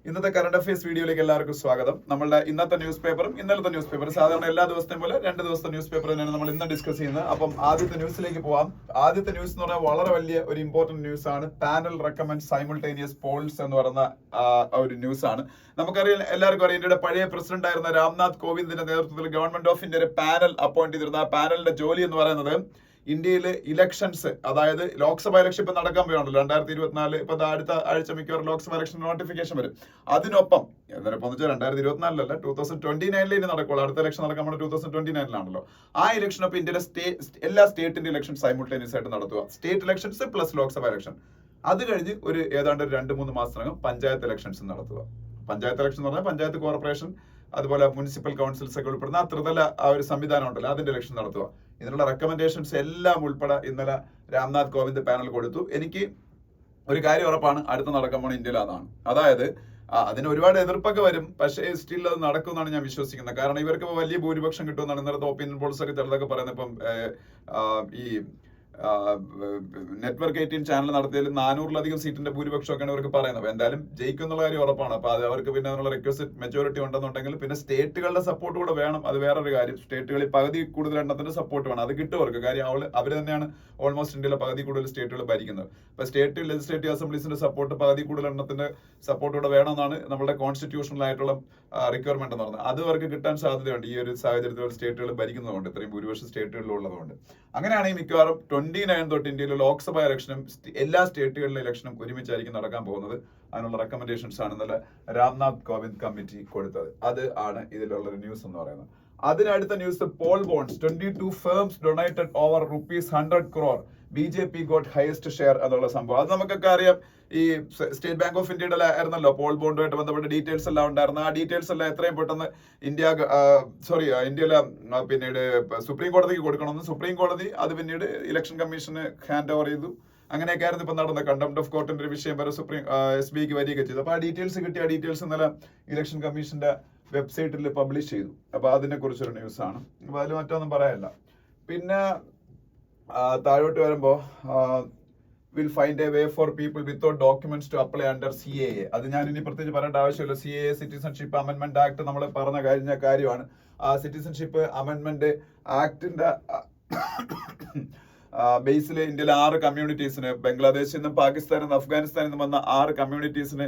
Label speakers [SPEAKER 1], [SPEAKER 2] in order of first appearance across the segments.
[SPEAKER 1] ഇന്നത്തെ current affairs വീഡിയോയിലേക്ക് എല്ലാവർക്കും സ്വാഗതം. നമ്മളുടെ ഇന്നത്തെ ന്യൂസ് പേപ്പറും ഇന്നലത്തെ ന്യൂസ് പേപ്പറും സാധാരണ എല്ലാ ദിവസത്തെയും പോലെ 2 ദിവസത്തെ ന്യൂസ് പേപ്പർ തന്നെയാണ് നമ്മൾ ഇന്ന് ഡിസ്കസ് ചെയ്യുന്നത്. അപ്പം ആദ്യത്തെ ന്യൂസിലേക്ക് പോവാം. ആദ്യത്തെ ന്യൂസ് എന്ന് പറഞ്ഞാൽ വളരെ വലിയ ഒരു ഇമ്പോർട്ടന്റ് ന്യൂസ് ആണ്. പാനൽ റെക്കമെൻഡ് സൈമിൾട്ടേനിയസ് പോൾസ് എന്ന് പറയുന്ന ഒരു ന്യൂസ് ആണ്. നമുക്കറിയാം, എല്ലാവർക്കും അറിയാം, ഇന്ത്യയുടെ പഴയ പ്രസിഡന്റ് ആയിരുന്ന രാംനാഥ് കോവിന്ദിന്റെ നേതൃത്വത്തിൽ ഗവൺമെന്റ് ഓഫ് ഇന്ത്യ ഒരു പാനൽ അപ്പോയിന്റ് ചെയ്തിരുന്ന ആ പാനലിന്റെ ജോലി എന്ന് പറയുന്നത് ഇന്ത്യയിലെ ഇലക്ഷൻസ്, അതായത് ലോക്സഭ ഇലക്ഷൻ ഇപ്പൊ നടക്കാൻ പോയാണല്ലോ 2024. ഇപ്പൊ അടുത്ത ആഴ്ച മിക്കവാറും ലോക്സഭ ഇലക്ഷൻ നോട്ടിഫിക്കേഷൻ വരും. അതിനൊപ്പം എന്നിപ്പം 2024 2029 ഇനി നടക്കുള്ളൂ. അടുത്ത ഇലക്ഷൻ നടക്കാൻ വേണ്ടി 2029 ആ ഇലക്ഷനൊപ്പം ഇന്ത്യയിലെ എല്ലാ സ്റ്റേറ്റിന്റെ ഇലക്ഷൻ സൈമിൾട്ടേനിയസ് ആയിട്ട് നടത്തുക. State elections plus Lok Sabha election. അത് കഴിഞ്ഞ് ഏതാണ്ട് 2-3 മാസത്തിനകം പഞ്ചായത്ത് ഇലക്ഷൻസ് നടത്തുക. പഞ്ചായത്ത് ഇലക്ഷൻ എന്ന് പറഞ്ഞാൽ പഞ്ചായത്ത്, കോർപ്പറേഷൻ, അതുപോലെ മുനിസിപ്പൽ കൗൺസിൽസ് ഒക്കെ ഉൾപ്പെടുന്ന ആ ത്രിതല ഒരു സംവിധാനം ഉണ്ടല്ലോ, അതിന്റെ ഇലക്ഷൻ നടത്തുക. ഇതിനുള്ള റെക്കമെൻഡേഷൻസ് എല്ലാം ഉൾപ്പെടെ ഇന്നലെ രാംനാഥ് കോവിന്ദ് പാനൽ കൊടുത്തു. എനിക്ക് ഒരു കാര്യം ഉറപ്പാണ്, അടുത്ത നടക്കാൻ പോണ ഇന്ത്യയിൽ അതാണ്. അതായത് അതിന് ഒരുപാട് എതിർപ്പൊക്കെ വരും, പക്ഷേ സ്റ്റിൽ അത് നടക്കുമെന്നാണ് ഞാൻ വിശ്വസിക്കുന്നത്. കാരണം ഇവർക്ക് വലിയ ഭൂരിപക്ഷം കിട്ടുമെന്നാണ് ഇന്നലത്തെ ഒപ്പീനിയൻ പോൾസ് ഒക്കെ ചിലതൊക്കെ പറയുന്നത്. ഇപ്പം ഈ നെറ്റ്വർക്ക് 18 ചാനൽ നടത്തിയതിൽ 400-ലധികം സീറ്റിന്റെ ഭൂരിപക്ഷമൊക്കെയാണ് ഇവർക്ക് പറയുന്നത്. എന്തായാലും ജയിക്കും എന്നുള്ള കാര്യം ഉറപ്പാണ്. അപ്പൊ അത് അവർക്ക് പിന്നെ അതിനുള്ള റിക്വസ്റ്റ് മെജോറിറ്റി ഉണ്ടെന്നുണ്ടെങ്കിൽ പിന്നെ സ്റ്റേറ്റുകളുടെ സപ്പോർട്ട് കൂടെ വേണം. അത് വേറൊരു കാര്യം. സ്റ്റേറ്റുകളിൽ പകുതി കൂടുതൽ എണ്ണത്തിന്റെ സപ്പോർട്ട് വേണം. അത് കിട്ടും അവർക്ക്. കാര്യം അവർ തന്നെയാണ് ഓൾമോസ്റ്റ് ഇന്ത്യയിലെ പകുതി കൂടുതൽ സ്റ്റേറ്റുകൾ ഭരിക്കുന്നത്. അപ്പൊ സ്റ്റേറ്റ് ലെജിസ്ലേറ്റീവ് അസംബ്ലീസിന്റെ സപ്പോർട്ട് പകുതി കൂടുതൽ എണ്ണത്തിന്റെ സപ്പോർട്ട് കൂടെ വേണമെന്നാണ് നമ്മുടെ കോൺസ്റ്റിറ്റ്യൂഷണൽ ആയിട്ടുള്ള റിക്വയർമെന്റ് എന്ന് പറഞ്ഞത്. അത് അവർക്ക് കിട്ടാൻ സാധ്യതയുണ്ട് ഈ ഒരു സാഹചര്യത്തിൽ സ്റ്റേറ്റുകൾ ഭരിക്കുന്നതുകൊണ്ട്, ഇത്രയും ഭൂരിപക്ഷം സ്റ്റേറ്റുകളിൽ ഉള്ളതുകൊണ്ട്. അങ്ങനെയാണെങ്കിൽ മിക്കവാറും 29 തൊട്ട് ഇന്ത്യയിലെ ലോക്സഭ ഇലക്ഷനും എല്ലാ സ്റ്റേറ്റുകളിലെ ഇലക്ഷനും ഒരുമിച്ചായിരിക്കും നടക്കാൻ പോകുന്നത്. അതിനുള്ള റെക്കമെൻഡേഷൻസ് ആണ് ഇന്നലെ രാംനാഥ് കോവിന്ദ് കമ്മിറ്റി കൊടുത്തത്. അത് ആണ് ഇതിലുള്ള ന്യൂസ് എന്ന് പറയുന്നത്. അതിനടുത്ത news, poll bonds 22 firms donated over ₹100 crore. BJP got highest share എന്നുള്ള സംഭവം. അത് നമുക്കൊക്കെ അറിയാം. ഈ സ്റ്റേറ്റ് ബാങ്ക് ഓഫ് ഇന്ത്യയുടെ ആയിരുന്നല്ലോ പോൾ ബോണ്ടുമായിട്ട് ബന്ധപ്പെട്ട ഡീറ്റെയിൽസ് എല്ലാം ഉണ്ടായിരുന്നു. ആ ഡീറ്റെയിൽസ് എല്ലാം എത്രയും പെട്ടെന്ന് ഇന്ത്യയിലെ പിന്നീട് സുപ്രീം കോടതിക്ക് കൊടുക്കണമെന്ന് സുപ്രീം കോടതി അത് പിന്നീട് ഇലക്ഷൻ കമ്മീഷന് ഹാൻഡ് ഓവർ ചെയ്തു. അങ്ങനെയൊക്കെ ആയിരുന്നു ഇപ്പൊ നടന്നത്. കണ്ടംപ്റ്റ് ഓഫ് കോർട്ടിന്റെ ഒരു വിഷയം വരെ SBIക്ക് വരികയൊക്കെ ചെയ്തു. അപ്പൊ ആ ഡീറ്റെയിൽസ് കിട്ടിയ ഡീറ്റെയിൽസ് ഇന്നലെ ഇലക്ഷൻ കമ്മീഷന്റെ വെബ്സൈറ്റിൽ പബ്ലിഷ് ചെയ്തു. അപ്പൊ അതിനെ കുറിച്ചൊരു ന്യൂസ് ആണ്. അപ്പൊ അതിൽ മറ്റൊന്നും പറയാനില്ല. പിന്നെ താഴോട്ട് വരുമ്പോ will find a way for people without documents to apply under CAA. അത് ഞാൻ ഇനി പ്രത്യേകിച്ച് പറയേണ്ട ആവശ്യമില്ല. CAA സിറ്റിസൺഷിപ്പ് അമെന്റ്മെന്റ് ആക്ട് നമ്മൾ കഴിഞ്ഞ കാര്യമാണ്. ആ സിറ്റിസൺഷിപ്പ് അമെന്റ്മെന്റ് ആക്ടിന്റെ ബേസിൽ ഇന്ത്യയിലെ 6 കമ്മ്യൂണിറ്റീസിന്, ബംഗ്ലാദേശിൽ നിന്നും പാകിസ്ഥാനിൽ നിന്നും അഫ്ഗാനിസ്ഥാനിൽ നിന്നും വന്ന 6 കമ്മ്യൂണിറ്റീസിന്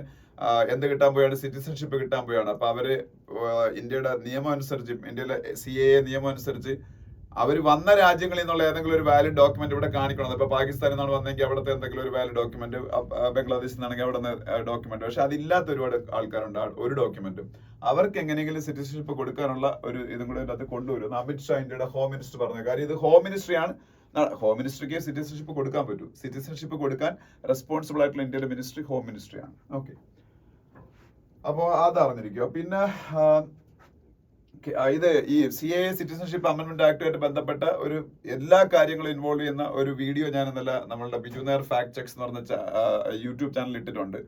[SPEAKER 1] എന്ത് കിട്ടാൻ പോയാണ്? സിറ്റിസൺഷിപ്പ് കിട്ടാൻ പോയാണ്. അപ്പൊ അവര് ഇന്ത്യയുടെ നിയമം അനുസരിച്ച്, ഇന്ത്യയിലെ CAA നിയമം അനുസരിച്ച് അവർ വന്ന രാജ്യങ്ങളിൽ നിന്നുള്ള ഏതെങ്കിലും ഒരു വാലിഡ് ഡോക്യുമെന്റ് ഇവിടെ കാണിക്കണം. ഇപ്പൊ പാകിസ്ഥാനിൽ നിന്നാണ് വന്നെങ്കിൽ അവിടുത്തെ എന്തെങ്കിലും ഒരു വാലിഡ് ഡോക്യുമെന്റ്, ബംഗ്ലാദേശിൽ നിന്നാണെങ്കിൽ അവിടെ നിന്ന് ഡോക്യുമെന്റ്. പക്ഷെ അതില്ലാത്ത ഒരുപാട് ആൾക്കാരുണ്ട്. ഒരു ഡോക്യുമെന്റും അവർക്ക് എങ്ങനെയെങ്കിലും സിറ്റിസൺഷിപ്പ് കൊടുക്കാനുള്ള ഒരു ഇതും കൂടെ അത് കൊണ്ടുവരും. അമിത്ഷാ, ഇന്ത്യയുടെ ഹോം മിനിസ്റ്റർ, പറഞ്ഞ കാര്യം ഇത് ഹോം മിനിസ്ട്രിയാണ്. ഹോം മിനിസ്ട്രിക്ക് സിറ്റിസൺഷിപ്പ് കൊടുക്കാൻ പറ്റൂ. സിറ്റിസൺഷിപ്പ് കൊടുക്കാൻ റെസ്പോൺസിബിൾ ആയിട്ടുള്ള ഇന്ത്യയിലെ മിനിസ്ട്രി ഹോം മിനിസ്ട്രിയാണ്. ഓക്കെ, അപ്പോൾ അതറിഞ്ഞിരിക്കുക. പിന്നെ ഇത് ഈ CAA സിറ്റിസൺഷിപ്പ് അമെന്റ്മെന്റ് ആക്ടുമായിട്ട് ബന്ധപ്പെട്ട ഒരു എല്ലാ കാര്യങ്ങളും ഇൻവോൾവ് ചെയ്യുന്ന ഒരു വീഡിയോ ഞാൻ ഇന്നലെ നമ്മളുടെ ബിജുനേർ ഫാക്ട് ചെക്സ് എന്ന് പറഞ്ഞ യൂട്യൂബ് ചാനൽ ഇട്ടിട്ടുണ്ട്.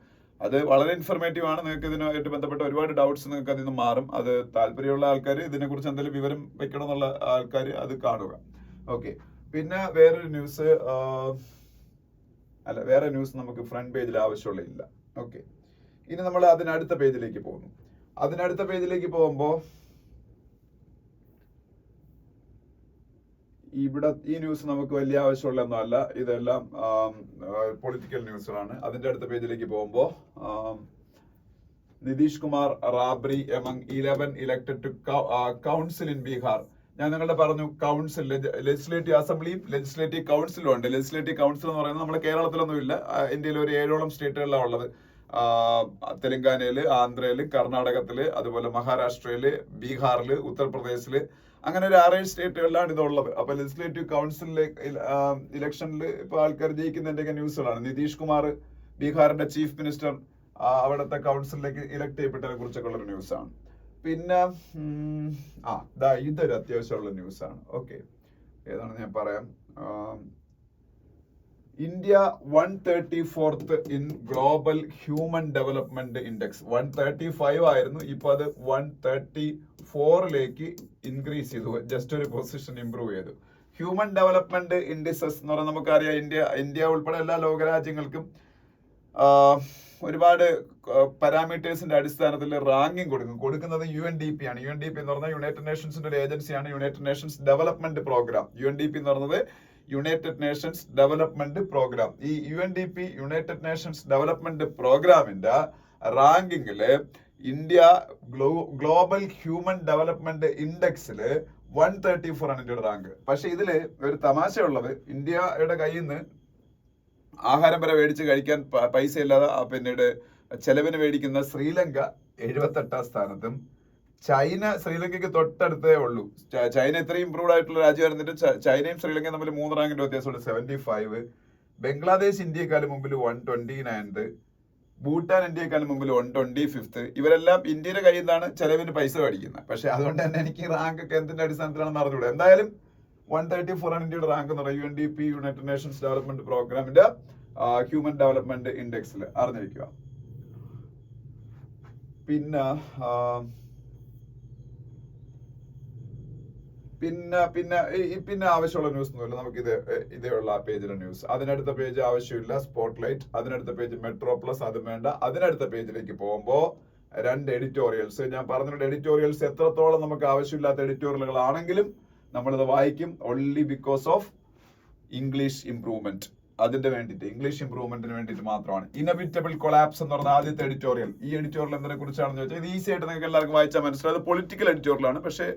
[SPEAKER 1] അത് വളരെ ഇൻഫർമേറ്റീവ് ആണ്. നിങ്ങൾക്ക് ഇതിനായിട്ട് ബന്ധപ്പെട്ട ഒരുപാട് ഡൗട്ട്സ് നിങ്ങൾക്ക് അതിൽ നിന്ന് മാറും. അത് താല്പര്യമുള്ള ആൾക്കാർ, ഇതിനെക്കുറിച്ച് എന്തെങ്കിലും വിവരം വെക്കണം എന്നുള്ള ആൾക്കാർ അത് കാണുക. ഓക്കെ, പിന്നെ വേറെ ന്യൂസ് നമുക്ക് ഫ്രണ്ട് പേജിൽ ആവശ്യമുള്ള. ഓക്കെ, ഇനി നമ്മൾ അതിനടുത്ത പേജിലേക്ക് പോകുന്നു. അതിനടുത്ത പേജിലേക്ക് പോകുമ്പോൾ ഇവിടെ ഈ ന്യൂസ് നമുക്ക് വലിയ ആവശ്യമുള്ളതൊന്നുമല്ല. ഇതെല്ലാം പൊളിറ്റിക്കൽ ന്യൂസുകളാണ്. അതിന്റെ അടുത്ത പേജിലേക്ക് പോകുമ്പോൾ Nitish Kumar Rabri among 11 elected to council in Bihar. ഞാൻ നിങ്ങളുടെ പറഞ്ഞു, കൗൺസിൽ, ലെജിസ്ലേറ്റീവ് അസംബ്ലിയും ലെജിസ്ലേറ്റീവ് കൗൺസിലും ഉണ്ട്. ലെജിസ്ലേറ്റീവ് കൗൺസിൽ എന്ന് പറയുന്നത് നമ്മുടെ കേരളത്തിലൊന്നും ഇല്ല. ഇന്ത്യയിൽ ഒരു 7ഓളം സ്റ്റേറ്റുകളിലാണ് ഉള്ളത്. തെലങ്കാനയില്, ആന്ധ്രയില്, കർണാടകത്തില്, അതുപോലെ മഹാരാഷ്ട്രയില്, ബീഹാറില്, ഉത്തർപ്രദേശില്, അങ്ങനെ ഒരു 6-7 സ്റ്റേറ്റുകളിലാണ് ഇതുള്ളത്. അപ്പൊ ലെജിസ്ലേറ്റീവ് കൗൺസിലിലെ ഇലക്ഷനിൽ ഇപ്പൊ ആൾക്കാർ ജയിക്കുന്നതിന്റെയൊക്കെ ന്യൂസുകളാണ്. നിതീഷ് കുമാർ, ബീഹാറിന്റെ ചീഫ് മിനിസ്റ്റർ, അവിടുത്തെ കൗൺസിലിലേക്ക് ഇലക്ട് ചെയ്യപ്പെട്ടതിനെ കുറിച്ചൊക്കെ ഉള്ളൊരു ന്യൂസാണ്. പിന്നെ ഇതൊരു അത്യാവശ്യമുള്ള ന്യൂസാണ്. ഓക്കെ, ഏതാണെന്ന് ഞാൻ പറയാം. India 134th in global human development index. 135 ആയിരുന്നു, ഇപ്പൊ അത് 134ലേക്ക് ഇൻക്രീസ് ചെയ്തു. ജസ്റ്റ് ഒരു പൊസിഷൻ ഇംപ്രൂവ് ചെയ്തു. ഹ്യൂമൻ ഡെവലപ്മെന്റ് ഇൻഡിസസ് എന്ന് പറഞ്ഞാൽ നമുക്കറിയാം, ഇന്ത്യ ഉൾപ്പെടെ എല്ലാ ലോകരാജ്യങ്ങൾക്കും ഒരുപാട് പാരാമീറ്റേഴ്സിന്റെ അടിസ്ഥാനത്തിൽ റാങ്കിങ് കൊടുക്കുന്നത് UNDP ആണ്. UNDP എന്ന് പറഞ്ഞാൽ യുണൈറ്റഡ് നേഷൻസിന്റെ ഒരു ഏജൻസിയാണ്. United Nations Development Programme. UNDP എന്ന് പറയുന്നത് യുണൈറ്റഡ് നേഷൻസ് ഡെവലപ്മെന്റ് പ്രോഗ്രാം. ഈ UNDP യുണൈറ്റഡ് നേഷൻസ് ഡെവലപ്മെന്റ് പ്രോഗ്രാമിന്റെ റാങ്കിങ്ങില് ഇന്ത്യ ഗ്ലോബൽ ഹ്യൂമൻ ഡെവലപ്മെന്റ് ഇൻഡെക്സില് 134 ആണ് ഇന്ത്യയുടെ റാങ്ക്. പക്ഷെ ഇതില് ഒരു തമാശയുള്ളത്, ഇന്ത്യയുടെ കയ്യിൽ നിന്ന് ആഹാരം വരെ മേടിച്ച് കഴിക്കാൻ പൈസ ഇല്ലാതെ പിന്നീട് ചെലവിന് മേടിക്കുന്ന ശ്രീലങ്ക 78ാം സ്ഥാനത്തും, ചൈന ശ്രീലങ്കയ്ക്ക് തൊട്ടടുത്തേ ഉള്ളൂ. ചൈന ഇത്രയും ഇംപ്രൂവ്ഡ് ആയിട്ടുള്ള രാജ്യമായിരുന്നിട്ട് ചൈനയും ശ്രീലങ്കയും തമ്മിൽ 3 റാങ്കിന്റെ വ്യത്യാസമുണ്ട്, 75. ബംഗ്ലാദേശ് ഇന്ത്യയെക്കാളും മുമ്പിൽ 129th, ഭൂട്ടാൻ ഇന്ത്യയെക്കാളും മുമ്പിൽ 125th. ഇവരെല്ലാം ഇന്ത്യയുടെ കയ്യിൽ നിന്നാണ് ചെലവിന് പൈസ മേടിക്കുന്നത്. പക്ഷെ അതുകൊണ്ട് തന്നെ എനിക്ക് റാങ്ക് ഒക്കെ എന്തിന്റെ അടിസ്ഥാനത്തിലാണെന്ന് അറിഞ്ഞൂടെ. എന്തായാലും 134 ആണ് ഇന്ത്യയുടെ റാങ്ക് എന്ന് പറയുന്നത് UNDP യുണൈറ്റഡ് നേഷൻസ് ഡെവലപ്മെന്റ് പ്രോഗ്രാമിന്റെ ഹ്യൂമൻ ഡെവലപ്മെന്റ് ഇൻഡെക്സിൽ അറിഞ്ഞിരിക്കുക. പിന്നെ ആവശ്യമുള്ള ന്യൂസ് ഒന്നുമില്ല. നമുക്ക് ഇതേയുള്ള പേജിലെ ന്യൂസ്. അതിനടുത്ത പേജ് ആവശ്യമില്ല, സ്പോട്ട്ലൈറ്റ്. അതിനടുത്ത പേജ് മെട്രോ പ്ലസ്, അതും വേണ്ട. അതിനടുത്ത പേജിലേക്ക് പോകുമ്പോ 2 എഡിറ്റോറിയൽസ്. ഞാൻ പറഞ്ഞിട്ടുണ്ട്, എഡിറ്റോറിയൽസ് എത്രത്തോളം നമുക്ക് ആവശ്യമില്ലാത്ത എഡിറ്റോറിയലുകൾ ആണെങ്കിലും നമ്മളിത് വായിക്കും, only because of English improvement. അതിന്റെ വേണ്ടിയിട്ട്, ഇംഗ്ലീഷ് ഇംപ്രൂവ്മെന്റിന് വേണ്ടിയിട്ട് മാത്രമാണ്. ഇനവിറ്റബിൾ കൊളാപ്സ് എന്ന് പറഞ്ഞ ആദ്യത്തെ എഡിറ്റോറിയൽ. ഈ എഡിറ്റോറിയൽ എന്തിനെ കുറിച്ചാണെന്ന് ചോദിച്ചാൽ ഇത് ഈസി ആയിട്ട് നിങ്ങൾക്ക് എല്ലാവർക്കും വായിച്ചാൽ മനസ്സിലാവും. അത് പൊളിറ്റിക്കൽ എഡിറ്റോറിയലാണ്. പക്ഷേ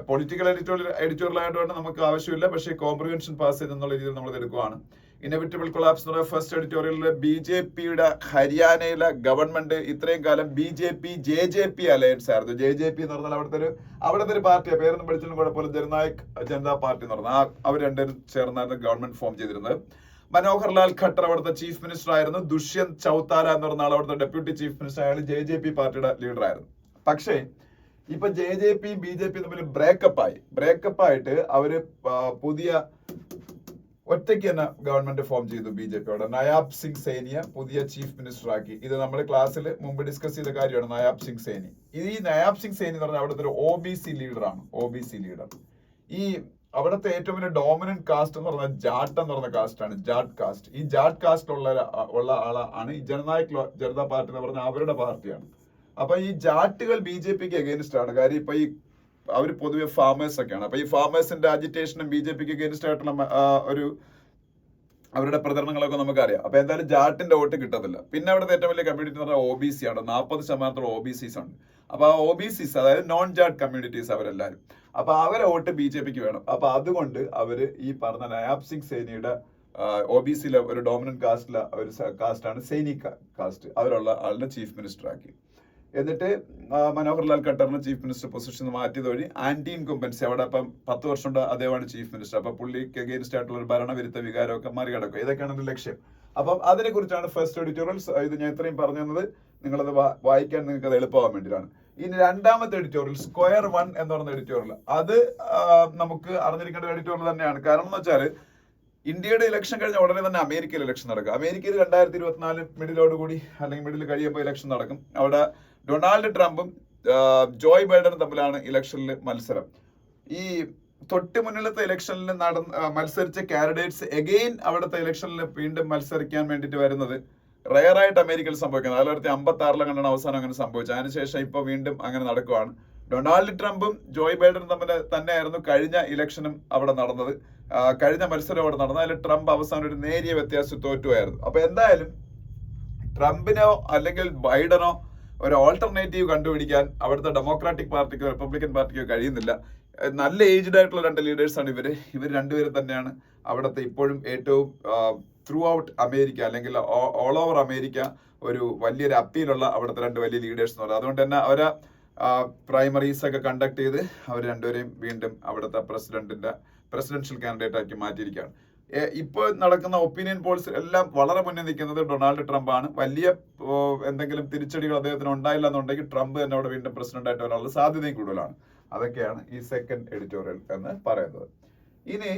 [SPEAKER 1] പൊളിറ്റിക്കൽ എഡിറ്റോറിയൽ ആയതുകൊണ്ട് നമുക്ക് ആവശ്യമില്ല. പക്ഷേ കോംപ്രിഹെൻഷൻ പാസേജ് എന്നുള്ള രീതിയിൽ നമ്മൾ എടുക്കുകയാണ്. ഇനവിറ്റബിൾ കൊളാപ്സ് എന്ന് പറയുന്ന ഫസ്റ്റ് എഡിറ്റോറിയലിൽ BJPയുടെ ഹരിയാനയിലെ ഗവൺമെന്റ് ഇത്രയും കാലം BJP JJP അലയൻസ് ആയിരുന്നു. JJP എന്ന് പറഞ്ഞാൽ അവിടുത്തെ ഒരു പാർട്ടിയാണ്. പേരൊന്നും പഠിച്ചാലും കുഴപ്പമില്ല. ജനനായക് ജനതാ പാർട്ടി എന്ന് പറഞ്ഞാൽ അവർ രണ്ടുപേരും ചേർന്നായിരുന്നു ഗവൺമെന്റ് ഫോം ചെയ്തിരുന്നത്. മനോഹർ ലാൽ ഖട്ടർ അവിടുത്തെ ചീഫ് മിനിസ്റ്റർ ആയിരുന്നു. ദുഷ്യന്ത് ചൗത്താല എന്ന് പറഞ്ഞ ആൾ അവിടുത്തെ ഡെപ്യൂട്ടി ചീഫ് മിനിസ്റ്റർ. അയാൾ JJP പാർട്ടിയുടെ ലീഡർ ആയിരുന്നു. പക്ഷേ ഇപ്പൊ JJP BJP തമ്മിൽ ബ്രേക്കപ്പ് ആയിട്ട് അവര് പുതിയ ഒറ്റയ്ക്ക് തന്നെ ഗവൺമെന്റ് ഫോം ചെയ്തു. BJPയോടെ നയാബ് സിംഗ് സേനിയെ പുതിയ ചീഫ് മിനിസ്റ്റർ ആക്കി. ഇത് നമ്മൾ ക്ലാസ്സിൽ മുമ്പ് ഡിസ്കസ് ചെയ്ത കാര്യമാണ്. നയാബ് സിംഗ് സേനി. ഈ നയാബ് സിംഗ് സേനി എന്ന് പറഞ്ഞാൽ അവിടുത്തെ ഒരു OBC ലീഡറാണ്. OBC leader. ഈ അവിടുത്തെ ഏറ്റവും വലിയ ഡോമിനന്റ് കാസ്റ്റ് എന്ന് പറഞ്ഞാൽ ജാട്ട് എന്ന് പറഞ്ഞ കാസ്റ്റ് ആണ്. ജാട്ട് കാസ്റ്റ്. ഈ ജാട്ട് കാസ്റ്റ് ഉള്ള ആളാണ് ഈ ജനനായക് ജനതാ പാർട്ടി എന്ന് പറഞ്ഞ അവരുടെ പാർട്ടിയാണ്. അപ്പൊ ഈ ജാട്ടുകൾ BJPക്ക് അഗേൻസ്റ്റ് ആണ്. കാര്യം ഇപ്പൊ ഈ അവർ പൊതുവെ ഫാമേഴ്സ് ഒക്കെയാണ്. അപ്പൊ ഈ ഫാമേഴ്സിന്റെ അജിറ്റേഷനും BJPക്ക് അഗേൻസ്റ്റ് ആയിട്ടുള്ള ഒരു അവരുടെ പ്രചരണങ്ങളൊക്കെ നമുക്കറിയാം. അപ്പൊ എന്തായാലും ജാട്ടിന്റെ വോട്ട് കിട്ടത്തില്ല. പിന്നെ അവിടുത്തെ ഏറ്റവും വലിയ കമ്മ്യൂണിറ്റി എന്ന് പറഞ്ഞാൽ OBC ആണ്. 40% OBCs ഉണ്ട്. അപ്പൊ ആ OBCs, അതായത് നോൺ ജാട്ട് കമ്മ്യൂണിറ്റീസ് അവരെല്ലാരും. അപ്പൊ അവരെ വോട്ട് BJPക്ക് വേണം. അപ്പൊ അതുകൊണ്ട് അവര് ഈ പറഞ്ഞ നയാബ് സിംഗ് സേനിയുടെ OBCയിലെ ഒരു ഡോമിനന്റ് കാസ്റ്റിലെ ഒരു കാസ്റ്റാണ് സേനി കാസ്റ്റ്. അവരുള്ള ആളിനെ ചീഫ് മിനിസ്റ്റർ ആക്കി. എന്നിട്ട് മനോഹർ ലാൽ ഖട്ടറിനെ ചീഫ് മിനിസ്റ്റർ പൊസിഷൻ മാറ്റിയത് വഴി ആന്റി ഇൻകംബൻസി, അവിടെ അപ്പം 10 വർഷം കൊണ്ട് അദ്ദേഹമാണ് ചീഫ് മിനിസ്റ്റർ. അപ്പൊ പുള്ളിക്ക് അഗേൻസ്റ്റ് ആയിട്ടുള്ള ഒരു ഭരണവിരുദ്ധ വികാരമൊക്കെ മറികടക്കുക. ഇതൊക്കെയാണ് എന്റെ ലക്ഷ്യം. അപ്പം അതിനെ കുറിച്ചാണ് ഫസ്റ്റ് എഡിറ്റോറിയൽസ്. ഇത് ഞാൻ ഇത്രയും പറഞ്ഞു തന്നത് നിങ്ങളത് വായിക്കാൻ നിങ്ങൾക്ക് അത് എളുപ്പമാകാൻ വേണ്ടിയിട്ടാണ്. ഇനി രണ്ടാമത്തെ എഡിറ്റോറിയൽ സ്ക്വയർ 1 എന്ന് പറയുന്ന എഡിറ്റോറിയൽ, അത് നമുക്ക് അറിഞ്ഞിരിക്കേണ്ട എഡിറ്റോറിയൽ തന്നെയാണ്. കാരണം എന്ന് വെച്ചാൽ ഇന്ത്യയുടെ ഇലക്ഷൻ കഴിഞ്ഞ ഉടനെ തന്നെ അമേരിക്കയിൽ ഇലക്ഷൻ നടക്കും. അമേരിക്കയിൽ 2024 മിഡിലോടുകൂടി അല്ലെങ്കിൽ മിഡിൽ കഴിയുമ്പോൾ ഇലക്ഷൻ നടക്കും. അവിടെ ഡൊണാൾഡ് ട്രംപും ജോയ് ബൈഡനും തമ്മിലാണ് ഇലക്ഷനിൽ മത്സരം. ഈ തൊട്ട് മുന്നിലത്തെ ഇലക്ഷനിൽ മത്സരിച്ച കാൻഡിഡേറ്റ്സ് എഗെയിൻ അവിടുത്തെ ഇലക്ഷനിൽ വീണ്ടും മത്സരിക്കാൻ വേണ്ടിയിട്ട് വരുന്നത് റയറായിട്ട് അമേരിക്കയിൽ സംഭവിക്കുന്നത്. 1956 കണ്ടാണ് അവസാനം അങ്ങനെ സംഭവിച്ചത്. അതിനുശേഷം ഇപ്പൊ വീണ്ടും അങ്ങനെ നടക്കുവാണ്. ഡൊണാൾഡ് ട്രംപും ജോയ് ബൈഡനും തമ്മിൽ തന്നെയായിരുന്നു കഴിഞ്ഞ ഇലക്ഷനും അവിടെ നടന്നത്. കഴിഞ്ഞ മത്സരം അവിടെ നടന്നത്. അതിൽ ട്രംപ് അവസാനം ഒരു നേരിയ വ്യത്യാസം തോറ്റുമായിരുന്നു. അപ്പൊ എന്തായാലും ട്രംപിനോ അല്ലെങ്കിൽ ബൈഡനോ ഒരു ഓൾട്ടർനേറ്റീവ് കണ്ടുപിടിക്കാൻ അവിടുത്തെ ഡെമോക്രാറ്റിക് പാർട്ടിക്കോ റിപ്പബ്ലിക്കൻ പാർട്ടിക്കോ കഴിയുന്നില്ല. നല്ല ഏജ്ഡ് ആയിട്ടുള്ള 2 ലീഡേഴ്സാണ് ഇവർ രണ്ടുപേരും തന്നെയാണ് അവിടുത്തെ ഇപ്പോഴും ഏറ്റവും ത്രൂ ഔട്ട് അമേരിക്ക അല്ലെങ്കിൽ ഓൾ ഓവർ അമേരിക്ക ഒരു വലിയൊരു അപ്പീലുള്ള അവിടുത്തെ 2 വലിയ ലീഡേഴ്സ് എന്ന് പറയുന്നത്. അതുകൊണ്ട് തന്നെ അവരെ പ്രൈമറീസ് ഒക്കെ കണ്ടക്ട് ചെയ്ത് അവർ രണ്ടുപേരെയും വീണ്ടും അവിടുത്തെ പ്രസിഡൻഷ്യൽ കാൻഡിഡേറ്റ് ആക്കി മാറ്റിയിരിക്കുകയാണ്. ഇപ്പോൾ നടക്കുന്ന ഒപ്പീനിയൻ പോൾസ് എല്ലാം വളരെ മുന്നിൽ നിൽക്കുന്നത് ഡൊണാൾഡ് ട്രംപ് ആണ്. വലിയ എന്തെങ്കിലും തിരിച്ചടികൾ അദ്ദേഹത്തിന് ഉണ്ടായില്ല എന്നുണ്ടെങ്കിൽ ട്രംപ് തന്നെ അവിടെ വീണ്ടും പ്രസിഡന്റ് ആയിട്ട് വരാനുള്ള സാധ്യതയും കൂടുതലാണ്. അതൊക്കെയാണ് ഈ സെക്കൻഡ് എഡിറ്റോറിയൽ എന്ന് പറയുന്നത്. ഇനി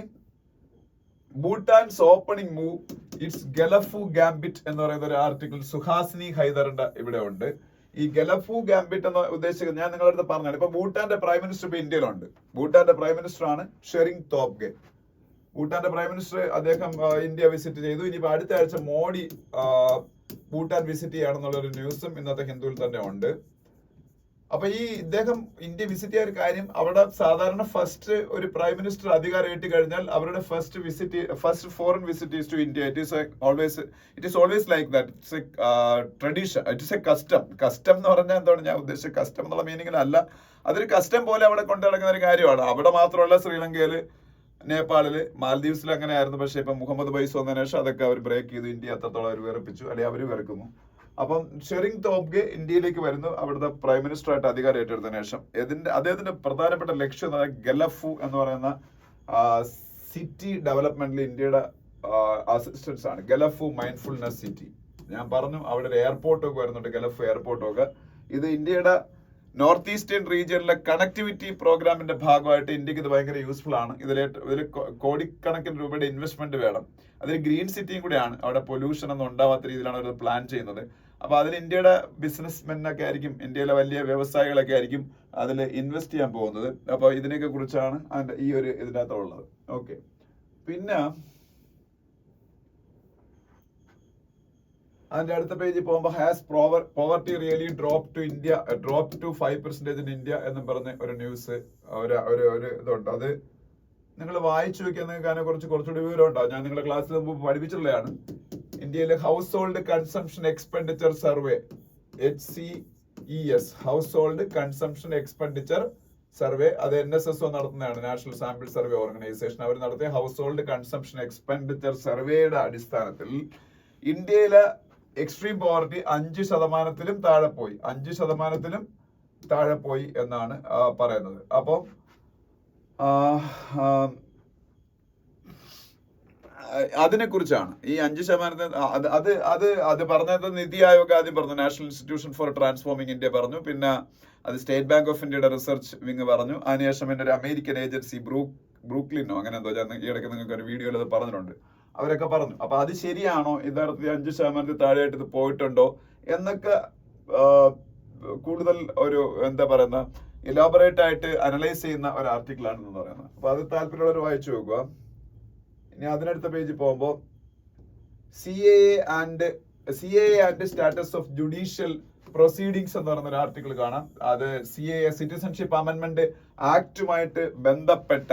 [SPEAKER 1] ഭൂട്ടാൻസ് ഓപ്പണിംഗ് മൂവ് ഇറ്റ്സ് ഗലഫു ഗാംബിറ്റ് എന്ന് പറയുന്ന ഒരു ആർട്ടിക്കിൾ സുഹാസിനി ഹൈദറിന്റെ ഇവിടെ ഉണ്ട്. ഈ ഗലഫു ഗാംബിറ്റ് എന്ന് ഉദ്ദേശിക്കുന്നത് ഞാൻ നിങ്ങളുടെ അടുത്ത് പറഞ്ഞാണ്. ഇപ്പൊ ഭൂട്ടാന്റെ പ്രൈം മിനിസ്റ്റർ ഇപ്പൊ ഇന്ത്യയിലുണ്ട്. ഭൂട്ടാന്റെ പ്രൈം മിനിസ്റ്റർ ആണ് ഷെറിംഗ് തോബ്ഗെ. ഭൂട്ടാന്റെ പ്രൈം മിനിസ്റ്റർ അദ്ദേഹം ഇന്ത്യ വിസിറ്റ് ചെയ്തു. ഇനിയിപ്പോ അടുത്ത ആഴ്ച മോഡി ഭൂട്ടാൻ വിസിറ്റ് ചെയ്യാണെന്നുള്ള ഒരു ന്യൂസും ഇന്നത്തെ ഹിന്ദുവിൽ തന്നെ ഉണ്ട്. അപ്പൊ ഈ ഇദ്ദേഹം ഇന്ത്യ വിസിറ്റ് ചെയ്യാൻ കാര്യം, അവിടെ സാധാരണ ഫസ്റ്റ് ഒരു പ്രൈം മിനിസ്റ്റർ അധികാരം ഏറ്റി കഴിഞ്ഞാൽ അവരുടെ first foreign visit is to India. It is always like that. It's a tradition, it's a custom എന്ന് പറഞ്ഞാൽ എന്താണ് ഞാൻ ഉദ്ദേശിച്ചത്, കസ്റ്റം എന്നുള്ള മീനിങ്ങിലല്ല, അതൊരു കസ്റ്റം പോലെ അവിടെ കൊണ്ടു നടക്കുന്ന ഒരു കാര്യമാണ്. അവിടെ മാത്രമല്ല, ശ്രീലങ്കയില്, നേപ്പാളില്, മാലദ്വീപ്സിൽ അങ്ങനെ ആയിരുന്നു. പക്ഷെ ഇപ്പൊ മുഹമ്മദ് ബൈസ് വന്നതിന് ശേഷം അതൊക്കെ അവർ ബ്രേക്ക് ചെയ്തു. ഇന്ത്യ അത്രത്തോളം അവർ വിറപ്പിച്ചു, അല്ലെങ്കിൽ അവർ വെറുക്കുന്നു. അപ്പം ഷെറിംഗ് തോബ്ഗെ ഇന്ത്യയിലേക്ക് വരുന്നു, അവിടുത്തെ പ്രൈം മിനിസ്റ്റർ ആയിട്ട് അധികാരം ഏറ്റെടുത്തതിനു ശേഷം. അദ്ദേഹത്തിന്റെ പ്രധാനപ്പെട്ട ലക്ഷ്യം എന്ന് പറയുന്നത് ഗലഫു എന്ന് പറയുന്ന സിറ്റി ഡെവലപ്മെന്റിൽ ഇന്ത്യയുടെ അസിസ്റ്റൻസ് ആണ്. ഗലഫു മൈൻഡ്ഫുൾനെസ് സിറ്റി. ഞാൻ പറഞ്ഞു അവിടെ ഒരു എയർപോർട്ടൊക്കെ വരുന്നുണ്ട്, ഗലഫു എയർപോർട്ടൊക്കെ. ഇത് ഇന്ത്യയുടെ നോർത്ത് ഈസ്റ്റേൺ റീജിയനിലെ കണക്ടിവിറ്റി പ്രോഗ്രാമിന്റെ ഭാഗമായിട്ട് ഇന്ത്യക്ക് ഇത് ഭയങ്കര യൂസ്ഫുൾ ആണ്. ഇതിൽ കോടിക്കണക്കിന് രൂപയുടെ ഇൻവെസ്റ്റ്മെന്റ് വേണം. അതിൽ ഗ്രീൻ സിറ്റിയും കൂടെയാണ്. അവിടെ പൊല്യൂഷൻ ഒന്നും ഉണ്ടാവാത്ത രീതിയിലാണ് അവർ പ്ലാൻ ചെയ്യുന്നത്. അപ്പൊ അതിൽ ഇന്ത്യയുടെ ബിസിനസ്മെന്നൊക്കെ ആയിരിക്കും, ഇന്ത്യയിലെ വലിയ വ്യവസായികളൊക്കെ ആയിരിക്കും അതിൽ ഇൻവെസ്റ്റ് ചെയ്യാൻ പോകുന്നത്. അപ്പൊ ഇതിനെയൊക്കെ കുറിച്ചാണ് അതിന്റെ ഈ ഒരു ഇതിനകത്തുള്ളത്. ഓക്കെ, പിന്നെ അതിന്റെ അടുത്ത പേജിൽ പോകുമ്പോൾ has poverty really drop to 5% in India എന്നും പറഞ്ഞ ഒരു ന്യൂസ് ഒരു ഇതുണ്ട്. അത് നിങ്ങൾ വായിച്ചു നോക്കിയാൽ നിങ്ങൾക്ക് അതിനെ കുറച്ചുകൂടി വിവരം ഉണ്ടാവും. ഞാൻ നിങ്ങളുടെ ക്ലാസ്സിൽ മുമ്പ് പഠിപ്പിച്ചിട്ടുള്ളതാണ്. ഇന്ത്യയിലെ house hold consumption expenditure survey, HCES, house hold consumption expenditure survey, അത് NSSO നടത്തുന്നതാണ്, നാഷണൽ സാമ്പിൾ സർവേ ഓർഗനൈസേഷൻ. അവർ നടത്തിയ ഹൗസ് ഹോൾഡ് കൺസംഷൻ എക്സ്പെൻഡിച്ചർ സർവേയുടെ അടിസ്ഥാനത്തിൽ ഇന്ത്യയിലെ എക്സ്ട്രീം പോവർട്ടി 5%-ലും താഴെ പോയി, 5%-ലും താഴെ പോയി എന്നാണ് പറയുന്നത്. അപ്പോൾ അതിനെ കുറിച്ചാണ് ഈ 5%. അത് പറഞ്ഞത് നിതി ആയോഗ് ആദ്യം പറഞ്ഞു, national institution for transforming India പറഞ്ഞു, പിന്നെ അത് സ്റ്റേറ്റ് ബാങ്ക് ഓഫ് ഇന്ത്യയുടെ റിസർച്ച് വിങ് പറഞ്ഞു, അതിനുശേഷം പിന്നെ ഒരു അമേരിക്കൻ ഏജൻസി ബ്രൂക്ലിനോ അങ്ങനെ എന്തോ, ഈ ഇടയ്ക്ക് നിങ്ങൾക്ക് ഒരു വീഡിയോയിൽ അത് പറഞ്ഞിട്ടുണ്ട്, അവരൊക്കെ പറഞ്ഞു. അപ്പൊ അത് ശരിയാണോ, യഥാർത്ഥത്തിൽ 5% താഴെയായിട്ട് ഇത് പോയിട്ടുണ്ടോ എന്നൊക്കെ കൂടുതൽ ഒരു എന്താ പറയുന്ന ഇലാബറേറ്റ് ആയിട്ട് അനലൈസ് ചെയ്യുന്ന ഒരു ആർട്ടിക്കിൾ ആണെന്ന് പറയുന്നത്. അപ്പൊ അത് താല്പര്യമുള്ളവർ വായിച്ചു നോക്കുക. ഇനി അതിനടുത്ത പേജിൽ പോകുമ്പോൾ CAA and status of judicial proceedings എന്ന് പറയുന്ന ഒരു ആർട്ടിക്കിൾ കാണാം. അത് CAA സിറ്റിസൺഷിപ്പ് അമെന്റ്മെന്റ് ആക്ടുമായിട്ട് ബന്ധപ്പെട്ട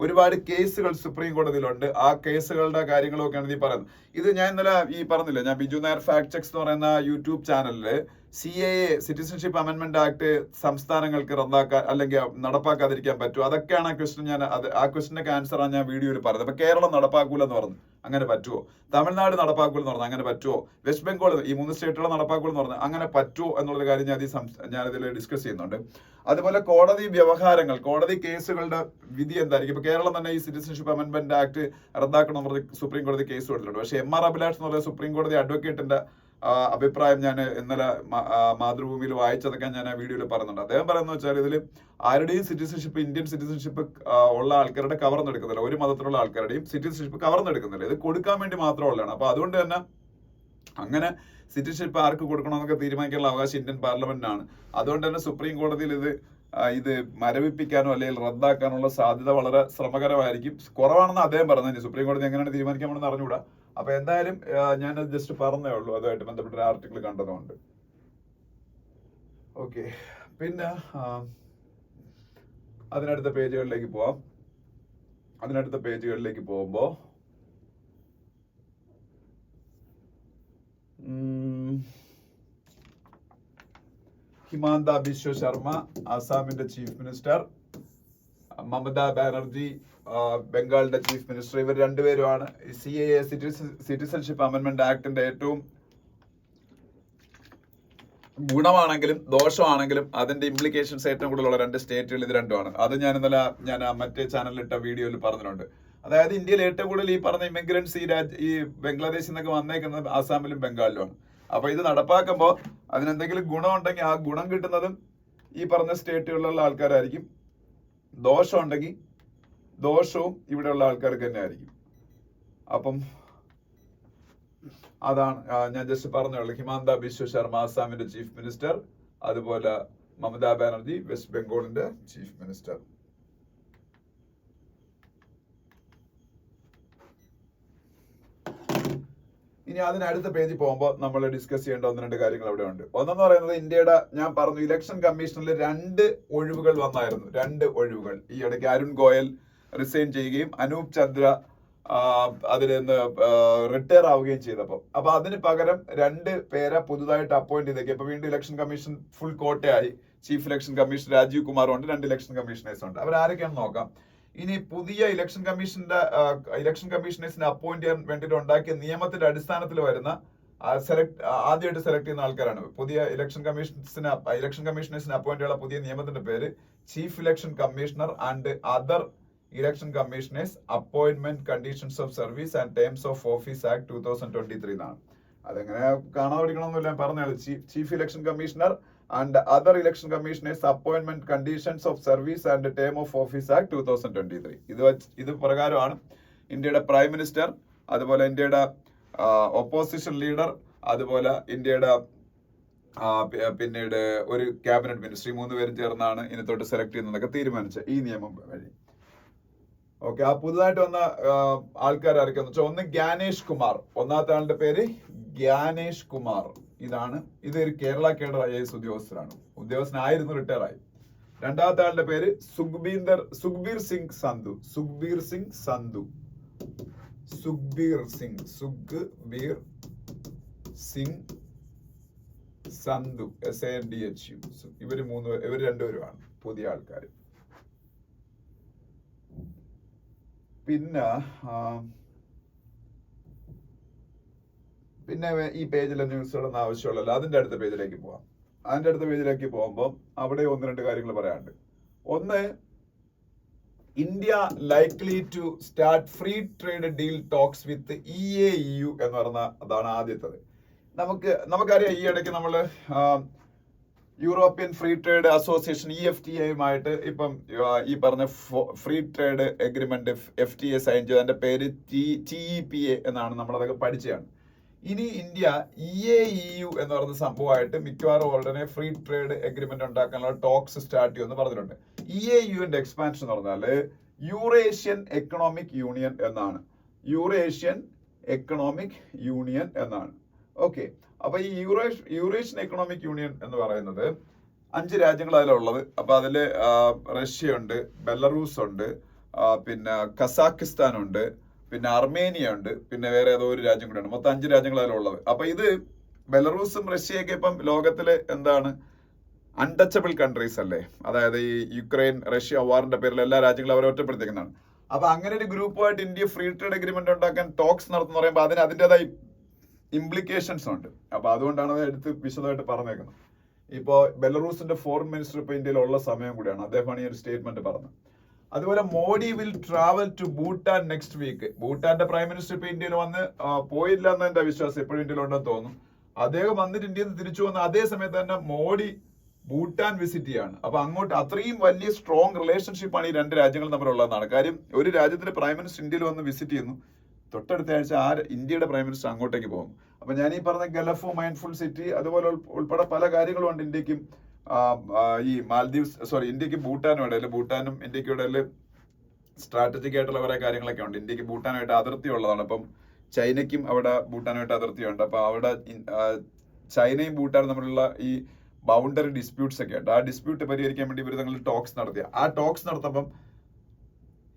[SPEAKER 1] ഒരുപാട് കേസുകൾ സുപ്രീം കോടതിയിലുണ്ട്. ആ കേസുകളുടെ കാര്യങ്ങളൊക്കെയാണ് ഈ പറയുന്നത്. ഇത് ഞാൻ ഇന്നലെ ഈ പറഞ്ഞില്ല, ഞാൻ ബിജു നായർ ഫാക്ട് ചെക്സ് എന്ന് പറയുന്ന യൂട്യൂബ് ചാനലില് CAA സിറ്റിസൺഷിപ്പ് അമെന്റ്മെന്റ് ആക്ട് സംസ്ഥാനങ്ങൾക്ക് റദ്ദാക്കാൻ അല്ലെങ്കിൽ നടപ്പാക്കാതിരിക്കാൻ പറ്റുമോ, അതൊക്കെയാണ് ആ ക്വസ്റ്റ്യൻ. ആ ക്വസ്റ്റിനൊക്കെ ആൻസറാണ് ഞാൻ വീഡിയോയിൽ പറയുന്നത്. അപ്പൊ കേരളം നടപ്പാക്കൂലെന്ന് പറഞ്ഞു, അങ്ങനെ പറ്റുമോ? തമിഴ്നാട് നടപ്പാക്കൂലെന്ന് പറഞ്ഞു, അങ്ങനെ പറ്റുമോ? വെസ്റ്റ് ബംഗാൾ, ഈ 3 സ്റ്റേറ്റുകൾ നടപ്പാക്കൂലെന്ന് പറഞ്ഞു, അങ്ങനെ പറ്റുമോ എന്നുള്ള കാര്യം ഞാനിതിൽ ഡിസ്കസ് ചെയ്യുന്നുണ്ട്. അതുപോലെ കോടതി വ്യവഹാരങ്ങൾ, കോടതി കേസുകളുടെ വിധി എന്തായിരിക്കും. ഇപ്പൊ കേരളം തന്നെ ഈ സിറ്റിസൺഷിപ്പ് അമെന്റ്മെന്റ് ആക്ട് റദ്ദാക്കണം എന്ന് പറഞ്ഞ് സുപ്രീം കോടതി കേസ് കൊടുത്തിട്ടുണ്ട്. പക്ഷെ MR അഭിലാഷ് എന്ന് പറയുന്ന സുപ്രീം കോടതി അഡ്വക്കേറ്റിന്റെ അഭിപ്രായം ഞാൻ ഇന്നലെ മാതൃഭൂമിയിൽ വായിച്ചതൊക്കെ ഞാൻ ആ വീഡിയോയിൽ പറയുന്നുണ്ട്. അദ്ദേഹം പറയുന്നത് വെച്ചാൽ ഇതിൽ ആരുടെയും സിറ്റിസൺഷിപ്പ്, ഇന്ത്യൻ സിറ്റിസൺഷിപ്പ് ഉള്ള ആൾക്കാരുടെ കവർന്നെടുക്കുന്നില്ല, ഒരു മതത്തിലുള്ള ആൾക്കാരുടെയും സിറ്റിസൺഷിപ്പ് കവർന്നെടുക്കുന്നില്ല, ഇത് കൊടുക്കാൻ വേണ്ടി മാത്രമുള്ളതാണ്. അപ്പൊ അതുകൊണ്ട് തന്നെ അങ്ങനെ സിറ്റിസൺഷിപ്പ് ആർക്ക് കൊടുക്കണമെന്നൊക്കെ തീരുമാനിക്കാനുള്ള അവകാശം ഇന്ത്യൻ പാർലമെന്റിനാണ്. അതുകൊണ്ട് തന്നെ സുപ്രീം കോടതിയിൽ ഇത് മരവിപ്പിക്കാനോ അല്ലെങ്കിൽ റദ്ദാക്കാനുള്ള സാധ്യത വളരെ ശ്രമകരമായിരിക്കും, കുറവാണെന്ന് അദ്ദേഹം പറഞ്ഞു. സുപ്രീം കോടതി എങ്ങനെയാണ് തീരുമാനിക്കാമെന്ന് അറിഞ്ഞുകൂടാ. അപ്പൊ എന്തായാലും ഞാനത് ജസ്റ്റ് പറഞ്ഞേ ഉള്ളൂ, അതുമായിട്ട് ബന്ധപ്പെട്ട ഒരു ആർട്ടിക്കിൾ കണ്ടതുകൊണ്ട്. ഓക്കെ, പിന്നെ അതിനടുത്ത പേജുകളിലേക്ക് പോകുമ്പോ ഹിമാന്ത ബിശ്വ ശർമ്മ ആസാമിന്റെ ചീഫ് മിനിസ്റ്റർ, മമതാ ബാനർജി ബംഗാളിന്റെ ചീഫ് മിനിസ്റ്റർ, ഇവർ രണ്ടുപേരുമാണ് CAA സിറ്റിസൺഷിപ്പ് അമെന്റ്മെന്റ് ആക്ടിന്റെ ഏറ്റവും ഗുണമാണെങ്കിലും ദോഷമാണെങ്കിലും അതിന്റെ ഇംപ്ലിക്കേഷൻസ് ഏറ്റവും കൂടുതലുള്ള 2 സ്റ്റേറ്റുകൾ ഇത് രണ്ടുമാണ്. അത് ഞാൻ മറ്റേ ചാനലിൽ ഇട്ട വീഡിയോയിൽ പറഞ്ഞിട്ടുണ്ട്. അതായത് ഇന്ത്യയിൽ ഏറ്റവും കൂടുതൽ ഈ പറഞ്ഞ ഇമിഗ്രൻസ് ഈ ബംഗ്ലാദേശിൽ നിന്നൊക്കെ വന്നേക്കുന്നത് ആസാമിലും ബംഗാളിലുമാണ്. അപ്പൊ ഇത് നടപ്പാക്കുമ്പോൾ അതിനെന്തെങ്കിലും ഗുണമുണ്ടെങ്കിൽ ആ ഗുണം കിട്ടുന്നതും ഈ പറഞ്ഞ സ്റ്റേറ്റുകളിലുള്ള ആൾക്കാരായിരിക്കും, ദോഷമുണ്ടെങ്കിൽ ദോഷവും ഇവിടെയുള്ള ആൾക്കാർക്ക് തന്നെ ആയിരിക്കും. അപ്പം അതാണ് ഞാൻ ജസ്റ്റ് പറഞ്ഞുള്ളൂ. ഹിമാന്ത ബിശ്വ ശർമ്മ ആസാമിന്റെ ചീഫ് മിനിസ്റ്റർ, അതുപോലെ മമതാ ബാനർജി വെസ്റ്റ് ബംഗാളിന്റെ ചീഫ് മിനിസ്റ്റർ. ഇനി അതിനടുത്ത പേജിൽ പോകുമ്പോൾ നമ്മൾ ഡിസ്കസ് ചെയ്യേണ്ട 1-2 കാര്യങ്ങൾ അവിടെ ഉണ്ട്. ഒന്നെന്ന് പറയുന്നത് ഇന്ത്യയുടെ, ഞാൻ പറഞ്ഞു, ഇലക്ഷൻ കമ്മീഷനിൽ 2 ഒഴിവുകൾ വന്നായിരുന്നു. 2 ഒഴിവുകൾ ഈ ഇടയ്ക്ക് അരുൺ ഗോയൽ റിസൈൻ ചെയ്യുകയും അനൂപ് ചന്ദ്ര അതിൽ നിന്ന് റിട്ടയർ ആവുകയും ചെയ്തപ്പോൾ, അപ്പൊ അതിന് പകരം 2 പേരെ പുതുതായിട്ട് അപ്പോയിന്റ് ചെയ്തേക്കും. ഇപ്പൊ വീണ്ടും ഇലക്ഷൻ കമ്മീഷൻ ഫുൾ കോട്ടയായി. ചീഫ് ഇലക്ഷൻ കമ്മീഷൻ രാജീവ് കുമാറും ഉണ്ട്, 2 ഇലക്ഷൻ കമ്മീഷണേഴ്സ് ഉണ്ട്. അവരാരൊക്കെയാണെന്ന് നോക്കാം. ഇനി പുതിയ ഇലക്ഷൻ കമ്മീഷണേഴ്സിനെ അപ്പോയിന്റ് ചെയ്യാൻ വേണ്ടിയിട്ട് ഉണ്ടാക്കിയ നിയമത്തിന്റെ അടിസ്ഥാനത്തിൽ വരുന്ന ആദ്യമായിട്ട് സെലക്ട് ചെയ്യുന്ന ആൾക്കാരാണ്. പുതിയ ഇലക്ഷൻ കമ്മീഷണേഴ്സിനെ അപ്പോയിന്റ് ചെയ്യാനുള്ള പുതിയ നിയമത്തിന്റെ പേര് chief election commissioner and other election commissioners appointment conditions of service and terms of office act 2023 എന്നാണ്. അതെങ്ങനെ കാണാൻ പഠിക്കണമെന്നില്ല, പറഞ്ഞാൽ chief election commissioner and other election commissioners appointment conditions of service and term of office act 2023. ഇത് പ്രകാരമാണ് ഇന്ത്യയുടെ prime minister, അതുപോലെ ഇന്ത്യയുടെ opposition leader, അതുപോലെ ഇന്ത്യയുടെ പിന്നീട് ഒരു ക്യാബിനറ്റ് മിനിസ്ട്രി 3 പേരും ചേർന്നാണ് ഇനി തൊട്ട് സെലക്ട് ചെയ്യുന്നതൊക്കെ തീരുമാനിച്ചത് ഈ നിയമം വഴി. ഓക്കെ, ആ പുതുതായിട്ട് വന്ന ആൾക്കാരൊക്കെ ഒന്ന് ജ്ഞാനേഷ് കുമാർ, ഒന്നാമത്തെ ആളുടെ പേര് ജ്ഞാനേഷ് കുമാർ. ഇതൊരു കേരള കേഡർ IAS ഉദ്യോഗസ്ഥനായിരുന്നു, റിട്ടയർ ആയി. രണ്ടാമത്തെ ആളുടെ പേര് സുഖ്ബീർ സിംഗ് സന്ധു SANDHU. ഇവര് 2 പേരുമാണ് പുതിയ ആൾക്കാർ. പിന്നെ ഈ പേജിലെ ന്യൂസുകളൊന്നും ആവശ്യമുള്ളല്ലോ. അതിന്റെ അടുത്ത പേജിലേക്ക് പോവാം. പോകുമ്പോൾ അവിടെ 1-2 കാര്യങ്ങൾ പറയാനുണ്ട്. ഒന്ന്, India likely to start free trade deal talks with EAEU എന്ന് പറഞ്ഞ അതാണ് ആദ്യത്തത്. നമുക്കറിയാം, ഈ ഇടയ്ക്ക് നമ്മള് European free trade association EFTA ഇപ്പം ഈ പറഞ്ഞ free trade agreement FTA sign ചെയ്തു. അതിന്റെ പേര് TEPA എന്നാണ്. നമ്മളതൊക്കെ പഠിച്ചതാണ്. ഇനി ഇന്ത്യ EAEU എന്ന് പറയുന്ന സംഭവമായിട്ട് മിക്കവാറും ഉടനെ ഫ്രീ ട്രേഡ് എഗ്രിമെന്റ് ഉണ്ടാക്കാനുള്ള ടോക്സ് സ്റ്റാർട്ട് ചെയ്യുമെന്ന് പറഞ്ഞിട്ടുണ്ട്. EAEUന്റെ എക്സ്പാൻഷൻ എന്ന് പറഞ്ഞാല് യൂറേഷ്യൻ എക്കണോമിക് യൂണിയൻ എന്നാണ്. ഓക്കെ, അപ്പൊ ഈ യൂറേഷ്യൻ എക്കണോമിക് യൂണിയൻ എന്ന് പറയുന്നത് 5 രാജ്യങ്ങൾ അതിലുള്ളത്. അപ്പൊ അതില് റഷ്യ ഉണ്ട്, ബെലറൂസ് ഉണ്ട്, പിന്നെ കസാഖിസ്ഥാൻ ഉണ്ട്, പിന്നെ അർമേനിയ ഉണ്ട്, പിന്നെ വേറെ ഏതോ ഒരു രാജ്യം കൂടെയാണ്. മൊത്തം 5 രാജ്യങ്ങൾ അതിലുള്ളത്. അപ്പൊ ഇത് ബെലറൂസും റഷ്യയൊക്കെ ഇപ്പം ലോകത്തിലെ അൺടച്ചബിൾ കൺട്രീസ് അല്ലേ. അതായത് ഈ യുക്രൈൻ റഷ്യ വാറിന്റെ പേരിൽ എല്ലാ രാജ്യങ്ങളും അവരെ ഒറ്റപ്പെടുത്തിക്കുന്നതാണ്. അപ്പൊ അങ്ങനെ ഒരു ഗ്രൂപ്പുമായിട്ട് ഇന്ത്യ ഫ്രീ ട്രേഡ് എഗ്രിമെന്റ് ഉണ്ടാക്കാൻ ടോക്സ് നടത്തുന്ന പറയുമ്പോൾ അതിന് അതിൻ്റെതായ ഇംപ്ലിക്കേഷൻസ് ഉണ്ട്. അപ്പൊ അതുകൊണ്ടാണ് അത് എടുത്ത് വിശദമായിട്ട് പറഞ്ഞേക്കുന്നത്. ഇപ്പോ ബെലറൂസിന്റെ ഫോറിൻ മിനിസ്റ്റർ ഇപ്പൊ ഇന്ത്യയിലുള്ള സമയം കൂടിയാണ്. അദ്ദേഹമാണ് ഈ ഒരു സ്റ്റേറ്റ്മെന്റ് പറഞ്ഞത്. അതുപോലെ Modi will travel to Bhutan next week. ഭൂട്ടാന്റെ പ്രൈം മിനിസ്റ്റർ ഇപ്പൊ ഇന്ത്യയിൽ വന്ന് പോയില്ല എന്ന് എന്റെ വിശ്വാസം, എപ്പോഴും ഇന്ത്യയിലുണ്ടെന്ന് തോന്നുന്നു. അദ്ദേഹം വന്നിട്ട് ഇന്ത്യയിൽ നിന്ന് തിരിച്ചു വന്ന അതേ സമയത്ത് തന്നെ മോഡി ഭൂട്ടാൻ വിസിറ്റ് ചെയ്യാണ്. അപ്പൊ അങ്ങോട്ട് അത്രയും വലിയ സ്ട്രോങ് റിലേഷൻഷിപ്പാണ് ഈ 2 രാജ്യങ്ങൾ തമ്മിലുള്ളതെന്നാണ് കാര്യം. ഒരു രാജ്യത്തിന്റെ പ്രൈം മിനിസ്റ്റർ ഇന്ത്യയിൽ വന്ന് വിസിറ്റ് ചെയ്യുന്നു, തൊട്ടടുത്ത ആഴ്ച ഇന്ത്യയുടെ പ്രൈം മിനിസ്റ്റർ അങ്ങോട്ടേക്ക് പോകുന്നു. അപ്പൊ ഞാൻ ഈ പറഞ്ഞ ഗൾഫ് മൈൻഡ്ഫുൾ സിറ്റി അതുപോലെ ഉൾപ്പെടെ പല കാര്യങ്ങളും ഉണ്ട് ഇന്ത്യക്കും ഈ ഇന്ത്യക്കും ഭൂട്ടാനും ഇടയിൽ, ഭൂട്ടാനും ഇന്ത്യക്കും ഇടയിൽ സ്ട്രാറ്റജിക് ആയിട്ടുള്ള കുറെ കാര്യങ്ങളൊക്കെ ഉണ്ട്. ഇന്ത്യക്ക് ഭൂട്ടാനായിട്ട് അതിർത്തി ഉള്ളതാണ്. അപ്പം ചൈനയ്ക്കും അവിടെ ഭൂട്ടാനുമായിട്ട് അതിർത്തിയുണ്ട്. അപ്പൊ അവിടെ ചൈനയും ഭൂട്ടാനും തമ്മിലുള്ള ഈ ബൗണ്ടറി ഡിസ്പ്യൂട്ട്സ് ഒക്കെ ഉണ്ട്. ആ ഡിസ്പ്യൂട്ട് പരിഹരിക്കാൻ വേണ്ടി ഇവർ തമ്മിൽ ടോക്സ് നടത്തിയ ആ ടോക്സ് നടത്തുമ്പം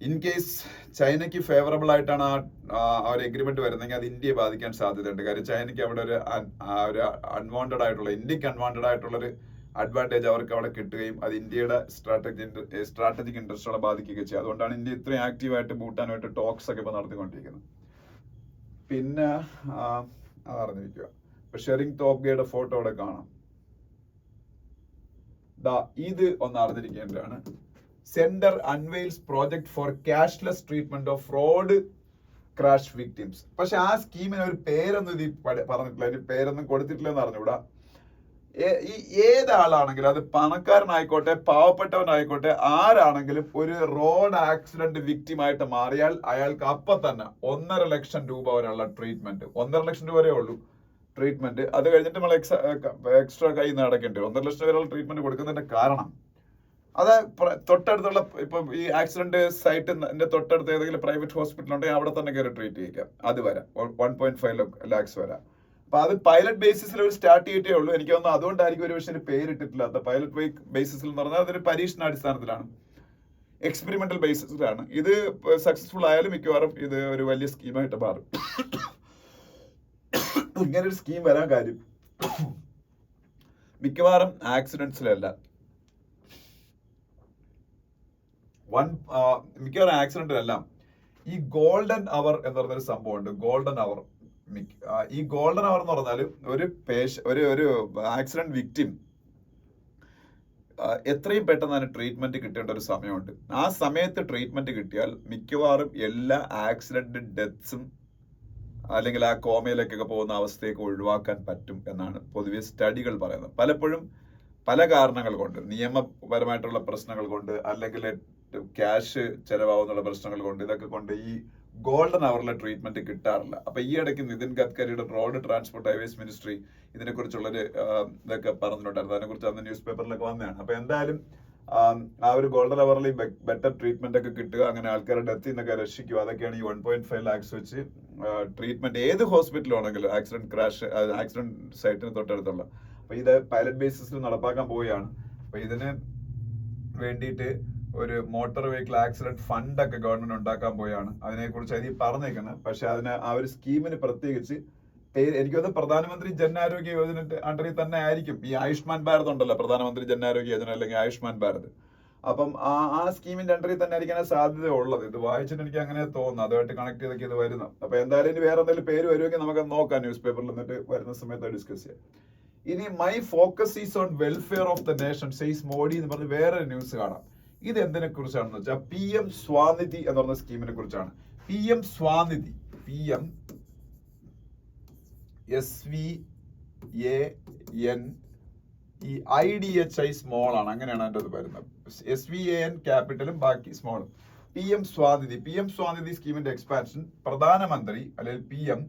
[SPEAKER 1] ഇൻ കേസ് ചൈനയ്ക്ക് ഫേവറബിൾ ആയിട്ടാണ് ആ ഒരു എഗ്രിമെന്റ് വരുന്നതെങ്കിൽ അത് ഇന്ത്യയെ ബാധിക്കാൻ സാധ്യതയുണ്ട്. കാര്യം ചൈനയ്ക്ക് അവിടെ ഒരു ഇന്ത്യക്ക് അൺവാണ്ടഡ് ആയിട്ടുള്ളൊരു അഡ്വാൻറ്റേജ് അവർക്ക് അവിടെ കിട്ടുകയും അത് ഇന്ത്യയുടെ സ്ട്രാറ്റജിക് ഇൻട്രസ്റ്റുകളെ ബാധിക്കുകയും ചെയ്യും. അതുകൊണ്ടാണ് ഇന്ത്യ ഇത്രയും ആക്റ്റീവായിട്ട് ഭൂട്ടാനുമായിട്ട് ടോക്സ് ഒക്കെ ഇപ്പൊ നടത്തിക്കൊണ്ടിരിക്കുന്നത്. പിന്നെ അറിഞ്ഞിരിക്കുക, ഇപ്പൊ ഷെറിംഗ് തോബ്ഗെയുടെ ഫോട്ടോ അവിടെ കാണാം. ഇത് ഒന്ന് അറിഞ്ഞിരിക്കേണ്ടതാണ്. Centre unveils project for cashless treatment of road crash victims. പക്ഷെ ആ സ്കീമിന് ഒരു പേരൊന്നും ഇത് പറഞ്ഞിട്ടില്ല, അതിന് പേരൊന്നും കൊടുത്തിട്ടില്ലെന്ന് അറിഞ്ഞൂടാ. ഏതാളാണെങ്കിലും, അത് പണക്കാരനായിക്കോട്ടെ പാവപ്പെട്ടവനായിക്കോട്ടെ ആരാണെങ്കിലും ഒരു റോഡ് ആക്സിഡന്റ് വിക്ടിമായിട്ട് മാറിയാൽ അയാൾക്ക് അപ്പൊ തന്നെ 1.5 ലക്ഷം രൂപ വരെയുള്ള ട്രീറ്റ്മെന്റ്, 1.5 ലക്ഷം രൂപ വരെ ഉള്ളൂ ട്രീറ്റ്മെന്റ്. അത് കഴിഞ്ഞിട്ട് നമ്മൾ എക്സ്ട്രാ കൈ നടക്കേണ്ടി വരും. 1.5 ലക്ഷം വരെയുള്ള ട്രീറ്റ്മെന്റ് കൊടുക്കുന്നതിന്റെ കാരണം അത് തൊട്ടടുത്തുള്ള ഇപ്പം ഈ ആക്സിഡന്റ് സൈറ്റിന്റെ തൊട്ടടുത്ത് ഏതെങ്കിലും പ്രൈവറ്റ് ഹോസ്പിറ്റൽ ഉണ്ടെങ്കിൽ അവിടെ തന്നെ കയറി ട്രീറ്റ് ചെയ്യിക്കാം. അത് വരാം 1.5 lakhs വരാം. അപ്പൊ അത് പൈലറ്റ് ബേസിസിൽ ഒരു സ്റ്റാർട്ട് ചെയ്തിട്ടേ ഉള്ളൂ. എനിക്ക് തോന്നുന്നു അതുകൊണ്ടായിരിക്കും ഒരു പക്ഷേ പേരിട്ടിട്ടില്ല. പൈലറ്റ് ബേസിസിൽ എന്ന് പറഞ്ഞാൽ അതൊരു പരീക്ഷണാടിസ്ഥാനത്തിലാണ്, എക്സ്പെരിമെന്റൽ ബേസിസിലാണ്. ഇത് സക്സസ്ഫുൾ ആയാലും മിക്കവാറും ഇത് ഒരു വലിയ സ്കീമായിട്ട് മാറും. ഇങ്ങനെ ഒരു സ്കീം വരാൻ കാര്യം മിക്കവാറും ആക്സിഡന്റ്സിലല്ല, മിക്കവാറും ആക്സിഡന്റിലെല്ലാം ഈ ഗോൾഡൻ അവർ എന്ന് പറഞ്ഞൊരു സംഭവമുണ്ട്. ഗോൾഡൻ അവർ, ഈ ഗോൾഡൻ അവർ എന്ന് പറഞ്ഞാൽ ഒരു ആക്സിഡന്റ് വിക്ടിം എത്രയും പെട്ടെന്ന് അതിന് ട്രീറ്റ്മെന്റ് കിട്ടേണ്ട ഒരു സമയമുണ്ട്. ആ സമയത്ത് ട്രീറ്റ്മെന്റ് കിട്ടിയാൽ മിക്കവാറും എല്ലാ ആക്സിഡന്റ് ഡെത്ത്സും അല്ലെങ്കിൽ ആ കോമയിലേക്കൊക്കെ പോകുന്ന അവസ്ഥയൊക്കെ ഒഴിവാക്കാൻ പറ്റും എന്നാണ് പൊതുവെ സ്റ്റഡികൾ പറയുന്നത്. പലപ്പോഴും പല കാരണങ്ങൾ കൊണ്ട്, നിയമപരമായിട്ടുള്ള പ്രശ്നങ്ങൾ കൊണ്ട്, അല്ലെങ്കിൽ ക്യാഷ് ചെലവാകുന്നുള്ള പ്രശ്നങ്ങൾ കൊണ്ട്, ഇതൊക്കെ കൊണ്ട് ഈ ഗോൾഡൻ അവറിലെ ട്രീറ്റ്മെന്റ് കിട്ടാറില്ല. അപ്പൊ ഈ ഇടയ്ക്ക് നിതിൻ ഗഡ്കരിയുടെ റോഡ് ട്രാൻസ്പോർട്ട് ഹൈവേസ് മിനിസ്ട്രി ഇതിനെക്കുറിച്ചുള്ളൊരു ഇതൊക്കെ പറഞ്ഞിട്ടുണ്ടായിരുന്നു. അതിനെക്കുറിച്ച് അന്ന് ന്യൂസ് പേപ്പറിലൊക്കെ വന്നതാണ്. അപ്പൊ എന്തായാലും ആ ഒരു ഗോൾഡൻ അവറിൽ ബെറ്റർ ട്രീറ്റ്മെന്റ് ഒക്കെ കിട്ടുക, അങ്ങനെ ആൾക്കാരുടെ ഡെത്തിൽ നിന്നൊക്കെ രക്ഷിക്കുക. അതൊക്കെയാണ് ഈ 1.5 lakhs വെച്ച് ട്രീറ്റ്മെന്റ് ഏത് ഹോസ്പിറ്റലാണെങ്കിലും ആക്സിഡന്റ് സൈറ്റിന് തൊട്ടടുത്തുള്ള. അപ്പൊ ഇത് പൈലറ്റ് ബേസിസിൽ നടപ്പാക്കാൻ പോവുകയാണ്. അപ്പൊ ഇതിന് വേണ്ടിയിട്ട് ഒരു മോട്ടോർ വെഹിക്കിൾ ആക്സിഡന്റ് ഫണ്ട് ഒക്കെ ഗവൺമെന്റ് ഉണ്ടാക്കാൻ പോയാണ്. അതിനെക്കുറിച്ച് അതിൽ പറഞ്ഞേക്കുന്നത്. പക്ഷെ അതിന് ആ ഒരു സ്കീമിന് പ്രത്യേകിച്ച് എനിക്ക് തോന്നുന്നു പ്രധാനമന്ത്രി ജൻ ആരോഗ്യ യോജന അണ്ടറിൽ തന്നെ ആയിരിക്കും. ഈ ആയുഷ്മാൻ ഭാരത് ഉണ്ടല്ലോ, പ്രധാനമന്ത്രി ജൻ ആരോഗ്യ യോജന അല്ലെങ്കിൽ ആയുഷ്മാൻ ഭാരത്. അപ്പം ആ സ്കീമിന്റെ അണ്ടറിൽ തന്നെ ആയിരിക്കാൻ സാധ്യത ഉള്ളത്. ഇത് വായിച്ചിട്ട് എനിക്ക് അങ്ങനെ തോന്നുന്നു, അതുമായിട്ട് കണക്ട് ചെയ്തൊക്കെ ഇത് വരുന്നത്. അപ്പൊ എന്തായാലും ഇനി വേറെ എന്തെങ്കിലും പേര് വരുമെങ്കിൽ നമുക്ക് നോക്കാം, ന്യൂസ് പേപ്പറിൽ എന്നിട്ട് വരുന്ന സമയത്ത് ഡിസ്കസ് ചെയ്യാം. ഇനി my focus is on welfare of the nation says Modi എന്ന് പറഞ്ഞ് വേറൊരു ന്യൂസ് കാണാം. ഇത് എന്തിനെ കുറിച്ചാണെന്ന് വെച്ചാൽ PM സ്വാനിധി എന്ന് പറഞ്ഞ സ്കീമിനെ കുറിച്ചാണ്. PM സ്വാനിധി, PM SVAN, ഈ IDHI സ്മോൾ ആണ്, അങ്ങനെയാണ് അതിൻ്റെ അത് വരുന്നത്. SVAN ക്യാപിറ്റലും ബാക്കി സ്മോളും. PM സ്വാനിധി സ്കീമിന്റെ എക്സ്പാൻഷൻ പ്രധാനമന്ത്രി അല്ലെങ്കിൽ PM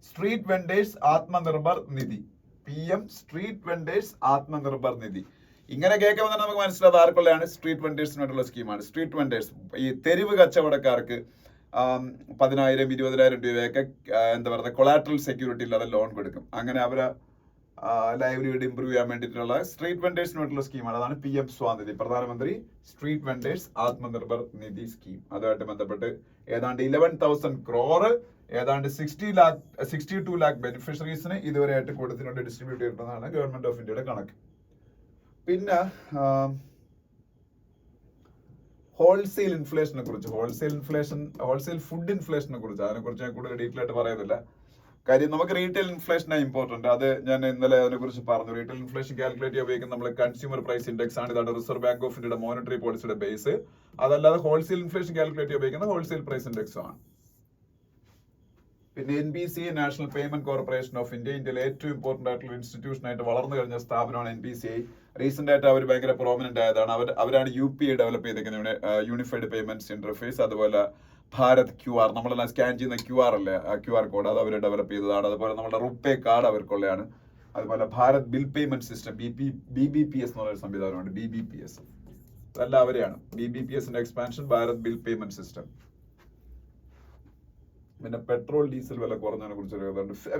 [SPEAKER 1] സ്ട്രീറ്റ് വെൻഡേഴ്സ് ആത്മനിർഭർ നിധി. PM സ്ട്രീറ്റ് വെൻഡേഴ്സ് ആത്മനിർഭർ നിധി. ഇങ്ങനെ കേൾക്കുമ്പോൾ തന്നെ നമുക്ക് മനസ്സിലാവും ആർക്കുള്ളതാണ്. സ്ട്രീറ്റ് വെൻഡേഴ്സിനായിട്ടുള്ള സ്കീമാണ്. സ്ട്രീറ്റ് വെൻഡേഴ്സ് ഈ തെരുവ് കച്ചവടക്കാർക്ക് 10,000 20,000 രൂപയൊക്കെ എന്താ പറയുക കൊളാട്രൽ സെക്യൂരിറ്റി ഇല്ലാതെ ലോൺ കൊടുക്കും. അങ്ങനെ അവരെ ലൈവ്ലിഹുഡ് ഇംപ്രൂവ് ചെയ്യാൻ വേണ്ടിയിട്ടുള്ള സ്ട്രീറ്റ് വെൻഡേഴ്സിനായിട്ടുള്ള സ്കീമാണ്. അതാണ് PM സ്വാനിധി, പ്രധാനമന്ത്രി സ്ട്രീറ്റ് വെൻഡേഴ്സ് ആത്മനിർഭർ നിധി സ്കീം. അതുമായിട്ട് ബന്ധപ്പെട്ട് ഏതാണ്ട് 11,000 crore, ഏതാണ്ട് 62 lakh ബെനിഫിഷ്യറീസിന് ഇതുവരെയായിട്ട് കൊടുത്തിട്ടുണ്ട്, ഡിസ്ട്രിബ്യൂട്ട് ചെയ്തിട്ടുള്ളതാണ് ഗവൺമെന്റ് ഓഫ് ഇന്ത്യയുടെ കണക്ക്. പിന്നെ ഹോൾസെയിൽ ഇൻഫ്ലേഷനെ കുറിച്ച്, ഹോൾസെയിൽ ഫുഡ് ഇൻഫ്ലേഷനെ കുറിച്ച്, അതിനെക്കുറിച്ച് ഞാൻ കൂടുതൽ ഡീറ്റെയിൽ ആയിട്ട് പറയുന്നില്ല. കാര്യം നമുക്ക് റീറ്റെയിൽ ഇൻഫ്ലേഷനാണ് ഇമ്പോർട്ടന്റ്. അത് ഞാൻ ഇന്നലെ അതിനെക്കുറിച്ച് പറഞ്ഞു. റീറ്റെയിൽ ഇൻഫ്ലേഷൻ കാൽക്കുലേറ്റ് ചെയ്യാൻ ഉപയോഗിക്കുന്ന നമ്മൾ കൺസ്യൂമർ പ്രൈസ് ഇൻഡെക്സ് ആണ്. ഇതാണ് റിസർവ് ബാങ്ക് ഓഫ് ഇന്ത്യയുടെ മോണിറ്ററി പോളിസിയുടെ ബേസ്. അതല്ലാതെ ഹോൾസെയിൽ ഇൻഫ്ലേഷൻ കാൽക്കുലേറ്റ് ചെയ്യാൻ ഉപയോഗിക്കുന്ന ഹോൾസെയിൽ പ്രൈസ് ഇൻഡെക്സും ആണ്. പിന്നെ NBCA, national payment corporation of India, ഇന്ത്യയിലെ ഏറ്റവും ഇമ്പോർട്ടന്റ് ആയിട്ടുള്ള ഇൻസ്റ്റിറ്റ്യൂഷൻ ആയിട്ട് വളർന്നു കഴിഞ്ഞ സ്ഥാപനമാണ് NBCA. റീസെന്റ് ആയിട്ട് അവർ ഭയങ്കര പ്രോമിനന്റ് ആയതാണ്. അവരാണ് UPI ഡെവലപ്പ് ചെയ്തിരിക്കുന്നത്, യൂണിഫൈഡ് പേയ്മെന്റ്സ് ഇന്റർഫേസ്. അതുപോലെ ഭാരത് QR, നമ്മളെല്ലാം സ്കാൻ ചെയ്യുന്ന QR അല്ലേ, QR കോഡ്, അത് അവർ ഡെവലപ്പ് ചെയ്തതാണ്. അതുപോലെ നമ്മുടെ റുപ്പേ കാർഡ് അവർക്കുള്ളതാണ്. അതുപോലെ Bharat bill payment system, BBPS എന്ന് പറയുന്ന സംവിധാനമുണ്ട്. BBPS അതെല്ലാം അവരെയാണ്. BBPSന്റെ expansion, Bharat bill payment system. പിന്നെ പെട്രോൾ ഡീസൽ വില കുറഞ്ഞതിനെ കുറിച്ച്.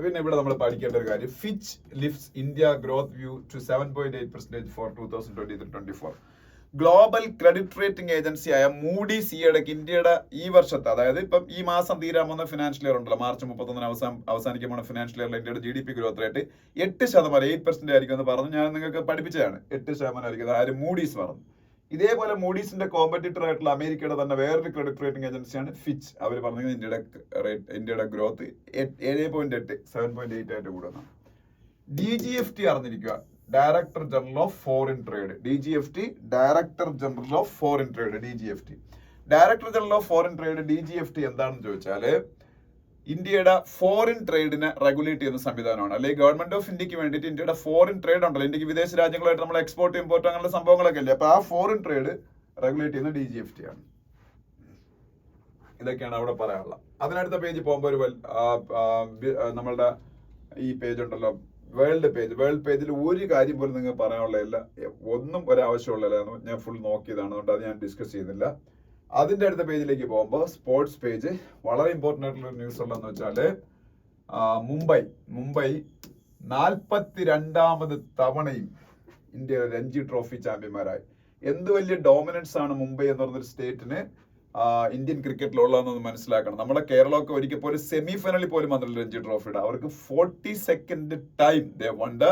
[SPEAKER 1] പിന്നെ ഇവിടെ നമ്മൾ പഠിക്കേണ്ട ഒരു കാര്യം, Fitch lifts India growth view to 7.8% for 2023-24. Global credit rating agency ആയ മൂഡീസ് ഈ ഇടയ്ക്ക് ഇന്ത്യയുടെ ഈ വർഷത്തെ, അതായത് ഇപ്പം ഈ മാസം തീരാൻ പോകുന്ന ഫിനാൻഷ്യൽ ഇയർ ഉണ്ടല്ലോ, March 31 അവസാനിക്കാൻ പോകുന്ന ഫിനാൻഷ്യൽ ഇയറിൽ ഇന്ത്യയുടെ GDP ഗ്രോത്ത് റേറ്റ് 8% ആയിരിക്കും എന്ന് പറഞ്ഞു. ഞാൻ നിങ്ങൾക്ക് പഠിപ്പിച്ചതാണ്. 8% ആയിരിക്കും. ആരും മൂഡീസ് പറഞ്ഞു. ഇതേപോലെ മൂഡീസിന്റെ കോമ്പറ്റീറ്റർ ആയിട്ടുള്ള അമേരിക്കയുടെ തന്നെ വേറൊരു ക്രെഡിറ്റ് റേറ്റിംഗ് ഏജൻസിയാണ് ഫിച്ച്. അവർ പറഞ്ഞത് ഇന്ത്യയുടെ ഗ്രോത്ത് 7.8 ആയിട്ട് കൂടുന്നതാണ്. DGFT അറിഞ്ഞിരിക്കുക, director general of foreign trade. DGFT, director general of foreign trade. Director general of foreign trade DGFT എന്താണെന്ന് ചോദിച്ചാല് ഇന്ത്യയുടെ ഫോറിൻ ട്രേഡിനെ റെഗുലേറ്റ് ചെയ്യുന്ന സംവിധാനമാണ്. അല്ലെങ്കിൽ ഗവൺമെന്റ് ഓഫ് ഇന്ത്യക്ക് വേണ്ടിയിട്ട് ഇന്ത്യയുടെ ഫോറിൻ ട്രേഡ് ഉണ്ടല്ലോ, ഇന്ത്യക്ക് വിദേശ രാജ്യങ്ങളായിട്ട് നമ്മൾ എക്സ്പോർട്ട് ഇമ്പോർട്ട് അങ്ങനെയുള്ള സംഭവങ്ങളൊക്കെ ഇല്ലേ, അപ്പൊ ആ ഫോറിൻ ട്രേഡ് റെഗുലേറ്റ് ചെയ്യുന്ന DGFT ആണ്. ഇതൊക്കെയാണ് അവിടെ പറയാനുള്ളത്. അതിനടുത്ത പേജ് പോകുമ്പോൾ നമ്മളുടെ ഈ പേജ് ഉണ്ടല്ലോ, വേൾഡ് പേജിൽ ഒരു കാര്യം പോലും നിങ്ങൾ പറയാനുള്ളതല്ല, ഒന്നും ഒരാവശ്യമുള്ളതല്ല. ഞാൻ ഫുൾ നോക്കിയതാണ്, അതുകൊണ്ട് അത് ഞാൻ ഡിസ്കസ് ചെയ്യുന്നില്ല. അതിന്റെ അടുത്ത പേജിലേക്ക് പോകുമ്പോൾ സ്പോർട്സ് പേജ് വളരെ ഇമ്പോർട്ടന്റ് ആയിട്ടുള്ള ന്യൂസ് ഉള്ളതെന്ന് വെച്ചാല് മുംബൈ 42ാമത് തവണയും ഇന്ത്യ രഞ്ജി ട്രോഫി ചാമ്പ്യന്മാരായി. എന്ത് വലിയ ഡോമിനൻസ് ആണ് മുംബൈ എന്ന് പറഞ്ഞൊരു സ്റ്റേറ്റിന് ഇന്ത്യൻ ക്രിക്കറ്റിലുള്ളതെന്ന് മനസ്സിലാക്കണം. നമ്മുടെ കേരളമൊക്കെ ഒരിക്കൽ പോലും സെമി ഫൈനലിൽ പോലും വന്നില്ല രഞ്ജി ട്രോഫിയുടെ. അവർക്ക് 42nd time they one the